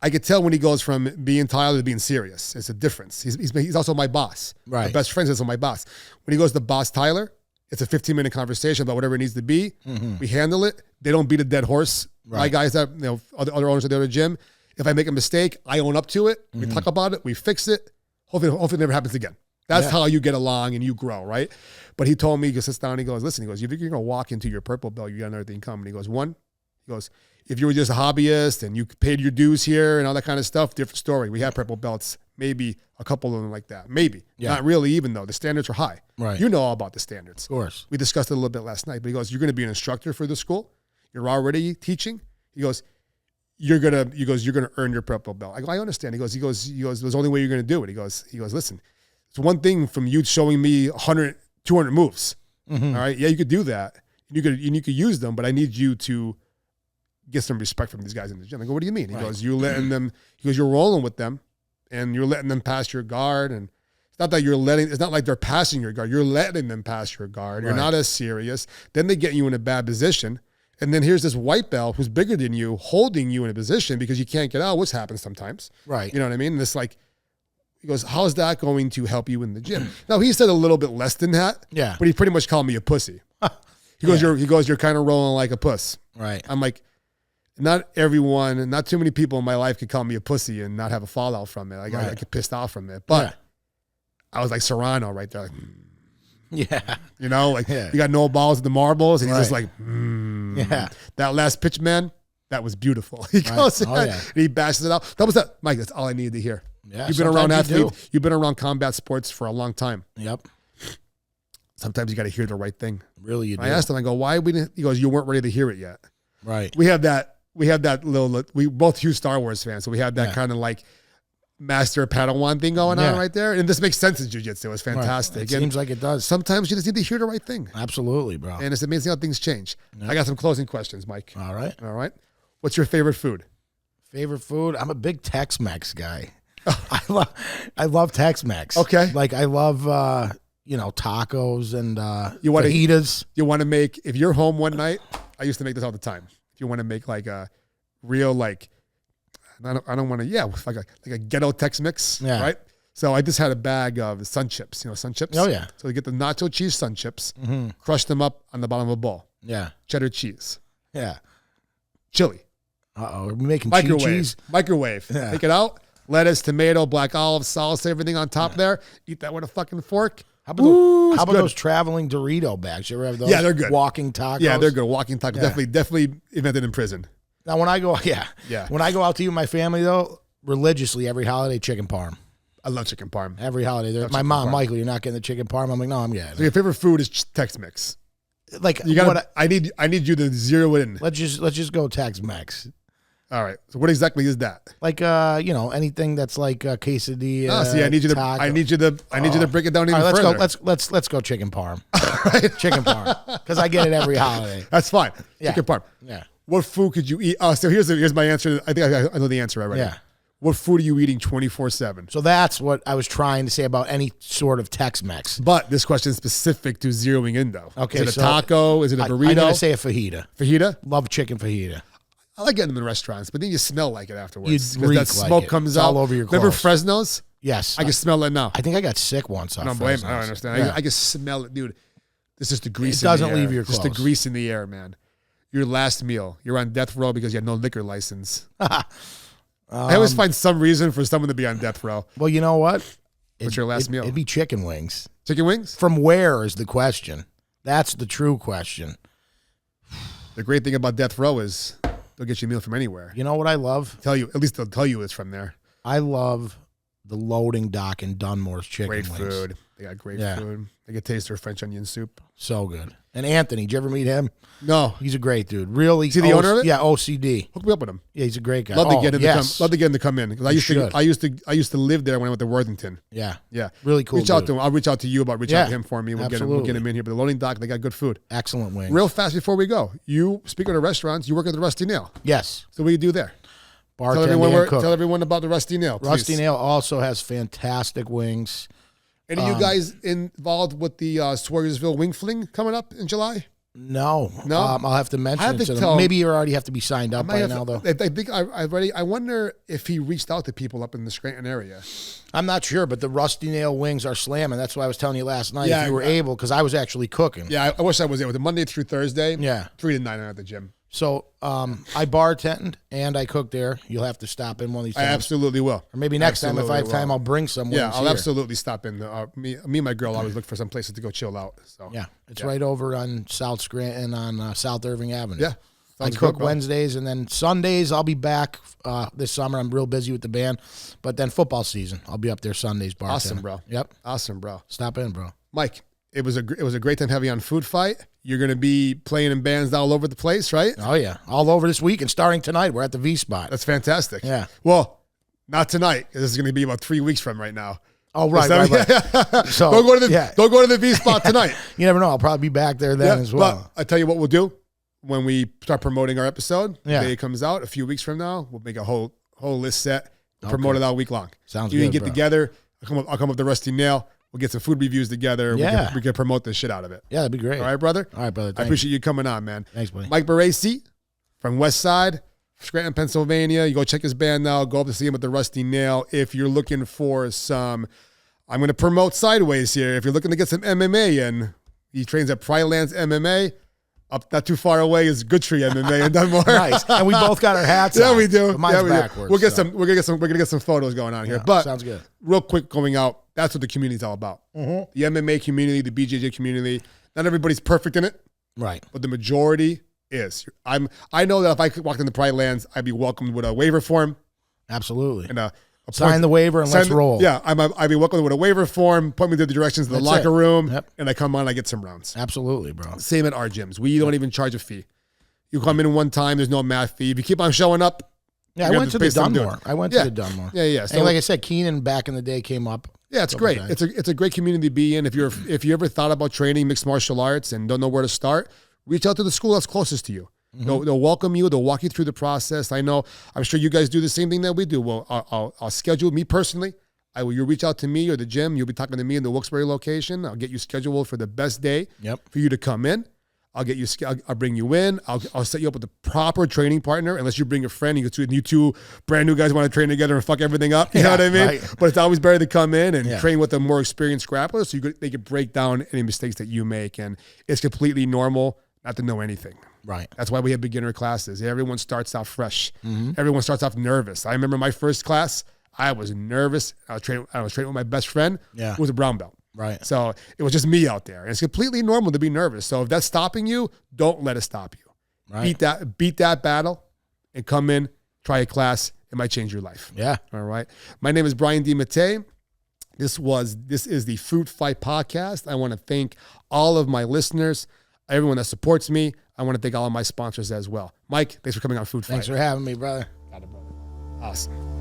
I could tell when he goes from being Tyler to being serious. It's a difference. He's also my boss. Right. My best friend is also my boss. When he goes to boss Tyler, it's a 15-minute conversation about whatever it needs to be. We handle it. They don't beat a dead horse. Right. My guys that other owners at the other gym, if I make a mistake, I own up to it. We talk about it. We fix it. Hopefully it never happens again. That's how you get along and you grow, right? But he told me, he sits down, he goes, listen, he goes, you think you're going to walk into your purple belt, you got another thing coming. He goes, if you were just a hobbyist and you paid your dues here and all that kind of stuff, different story. We have purple belts, maybe a couple of them like that. Maybe. Yeah. Not really even though. The standards are high. Right. You know all about the standards. Of course. We discussed it a little bit last night, but he goes, you're going to be an instructor for the school. You're already teaching. He goes, you're gonna earn your purple belt. I go, I understand. He goes, there's the only way you're gonna do it. He goes, listen, it's one thing from you showing me 100, 200 moves. All right. Yeah, you could do that. You could use them, but I need you to get some respect from these guys in the gym. I go, what do you mean? He goes, you're letting them, you're rolling with them and you're letting them pass your guard. And it's not that it's not like they're passing your guard. You're letting them pass your guard. You're not as serious. Then they get you in a bad position. And then here's this white belt who's bigger than you, holding you in a position because you can't get out, which happens sometimes. Right. You know what I mean? And it's like, he goes, how's that going to help you in the gym? Now, he said a little bit less than that. Yeah. But he pretty much called me a pussy. He goes, you're kind of rolling like a puss. Right. I'm like, not too many people in my life could call me a pussy and not have a fallout from it. I get pissed off from it. But I was like Serrano right there. Like, yeah. You know, like you got no balls at the marbles. And he's just like, that last pitch, man, that was beautiful. He goes and he bashes it out. That was that. Mike, that's all I needed to hear. Yeah, you've been around athletes. You've been around combat sports for a long time. Yep. Sometimes you got to hear the right thing. Really, you do. I asked him, I go, why we didn't? He goes, you weren't ready to hear it yet. Right. We have that we have that little, we both huge Star Wars fans, so we have that kind of like master Padawan thing going on right there. And this makes sense in jiu-jitsu. It's fantastic. Right. It seems like it does. Sometimes you just need to hear the right thing. Absolutely, bro. And it's amazing how things change. I got some closing questions, Mike. All right. What's your favorite food? Favorite food? I'm a big Tex-Mex guy. I love Tex-Mex. Okay. Like I love tacos and fajitas. You want to make, if you're home one night, I used to make this all the time. If you want to make like a real like, I don't want to, like a ghetto Tex-Mix, right? So I just had a bag of Sun Chips, Sun Chips? Oh, yeah. So you get the nacho cheese Sun Chips, crush them up on the bottom of a bowl. Yeah. Cheddar cheese. Yeah. Chili. Uh-oh, are we making cheese? Microwave. Yeah. Take it out. Lettuce, tomato, black olive, salsa, everything on top there. Eat that with a fucking fork. How about those traveling Dorito bags? You ever have those? Yeah, they're good. Walking tacos? Yeah, they're good. Walking tacos. Yeah. Definitely invented in prison. Now, when I go, when I go out to eat with my family, though, religiously, every holiday, chicken parm. I love chicken parm. Every holiday. My mom, Michael, you're not getting the chicken parm. I'm like, no, I'm getting it. So your favorite food is Tex-Mix. Like, you gotta, I need you to zero it in. Let's just go Tex-Mex. All right. So what exactly is that? Like anything that's like quesadilla. See, I need you to break it down even further. Let's go chicken parm. Chicken parm, because I get it every holiday. That's fine. Yeah. Chicken parm. Yeah. What food could you eat? So here's my answer. I think I know the answer already. Yeah. What food are you eating 24/7? So that's what I was trying to say about any sort of Tex-Mex. But this question is specific to zeroing in, though. Okay, is it a taco? Is it a burrito? I'm going to say a fajita. Fajita? Love chicken fajita. I like getting them in restaurants, but then you smell like it afterwards. You reek that smoke like comes it's out. all over your clothes. Remember Fresno's? Yes. I can smell it now. I think I got sick once. I don't blame. I don't understand. Yeah. I can smell it, dude. This is the grease. It doesn't in the air. leave your clothes. Just the grease in the air, man. Your last meal. You're on death row because you had no liquor license. I always find some reason for someone to be on death row. Well, you know what? What's your last meal? It'd be chicken wings. Chicken wings? From where is the question? That's the true question. The great thing about death row is they'll get you a meal from anywhere. You know what I love? At least they'll tell you it's from there. I love the loading dock in Dunmore's chicken wings. Great food. They got great food. They get taste their French onion soup. So good. And Anthony, did you ever meet him? No. He's a great dude. Really? Is he the owner of it? Yeah, OCD. Hook me up with him. Yeah, he's a great guy. Love to get him to come in. Because I used to live there when I went to Worthington. Yeah. Yeah. Really cool. Reach out to him. I'll reach out to you about reaching out to him for me. We'll get him in here. But the loading dock, they got good food. Excellent wings. Real fast before we go. You, speaking of restaurants, you work at the Rusty Nail. Yes. So what do you do there? Tell everyone about the Rusty Nail, please. Rusty Nail also has fantastic wings. Any of you guys involved with the Swagersville Wing Fling coming up in July? No. No? I'll have to mention it to them. Maybe you already have to be signed up by now, though. I think I wonder if he reached out to people up in the Scranton area. I'm not sure, but the Rusty Nail wings are slamming. That's why I was telling you last night if you were able, because I was actually cooking. Yeah, I wish I was there. It was Monday through Thursday. Yeah. 3 to 9 at the gym. So I bartended and I cooked there. You'll have to stop in one of these times. I absolutely will. Or maybe next time if I have time, I'll bring some wings. Yeah, I'll absolutely stop in. Me and my girl always look for some places to go chill out. So yeah, it's right over on South Scranton on South Irving Avenue. Yeah. I cook Wednesdays, and then Sundays I'll be back this summer. I'm real busy with the band. But then football season, I'll be up there Sundays bartending. Awesome, bro. Yep. Awesome, bro. Stop in, bro. Mike, it was a great time having you on Food Fight. You're going to be playing in bands all over the place, right? Oh, yeah. All over this week and starting tonight. We're at the V-Spot. That's fantastic. Yeah. Well, not tonight, because this is going to be about 3 weeks from right now. Oh, right. So don't go to the V-Spot tonight. You never know. I'll probably be back there then as well. But I tell you what we'll do. When we start promoting our episode, the day it comes out, a few weeks from now, we'll make a whole list set, promote it all week long. Sounds good, You can get together. I'll come up with the Rusty Nail. We'll get some food reviews together. Yeah. We can promote the shit out of it. Yeah, that'd be great. All right, brother? All right, brother. I appreciate you coming on, man. Thanks, buddy. Mike Baresse from West Side, Scranton, Pennsylvania. You go check his band now. Go up to see him at the Rusty Nail. If you're looking for some, I'm going to promote sideways here. If you're looking to get some MMA in, he trains at Pride Lands MMA. Up not too far away is Good Tree MMA in Dunmore. Nice, and we both got our hats on. Yeah, we do. But mine's backwards. We'll get some. We're gonna get some photos going on here. But sounds good. Real quick, going out. That's what the community's all about. The MMA community, the BJJ community. Not everybody's perfect in it, right? But the majority is. I know that if I walked in the Pride Lands, I'd be welcomed with a waiver form. Absolutely. And sign the waiver and let's roll. Yeah, I'd be welcomed with a waiver form, point me to the directions of the locker room, and I come on, I get some rounds. Absolutely, bro. Same at our gyms. We don't even charge a fee. You come in one time, there's no math fee. If you keep on showing up, I went to the Dunmore. Yeah. So, and like I said, Keenan back in the day came up. Yeah, it's great. It's a great community to be in. If you ever thought about training mixed martial arts and don't know where to start, reach out to the school that's closest to you. They'll welcome you. They'll walk you through the process. I'm sure you guys do the same thing that we do. Well, I'll schedule me personally. You'll reach out to me or the gym. You'll be talking to me in the Wilkes-Barre location. I'll get you scheduled for the best day for you to come in. I'll get you. I'll bring you in. I'll set you up with a proper training partner. Unless you bring a friend, you two brand new guys want to train together and fuck everything up. You know what I mean? Right. But it's always better to come in and train with a more experienced grappler, so they can break down any mistakes that you make. And it's completely normal not to know anything. Right. That's why we have beginner classes. Everyone starts off fresh. Everyone starts off nervous. I remember my first class. I was nervous. I was training with my best friend, who was a brown belt. Right. So it was just me out there. And it's completely normal to be nervous. So if that's stopping you, don't let it stop you. Right. Beat that battle and come in, try a class. It might change your life. Yeah. All right. My name is Brian DiMattei. This is the Food Fight Podcast. I want to thank all of my listeners, everyone that supports me. I want to thank all of my sponsors as well. Mike, thanks for coming on Food Fight. Thanks for having me, brother. Got it, brother. Awesome.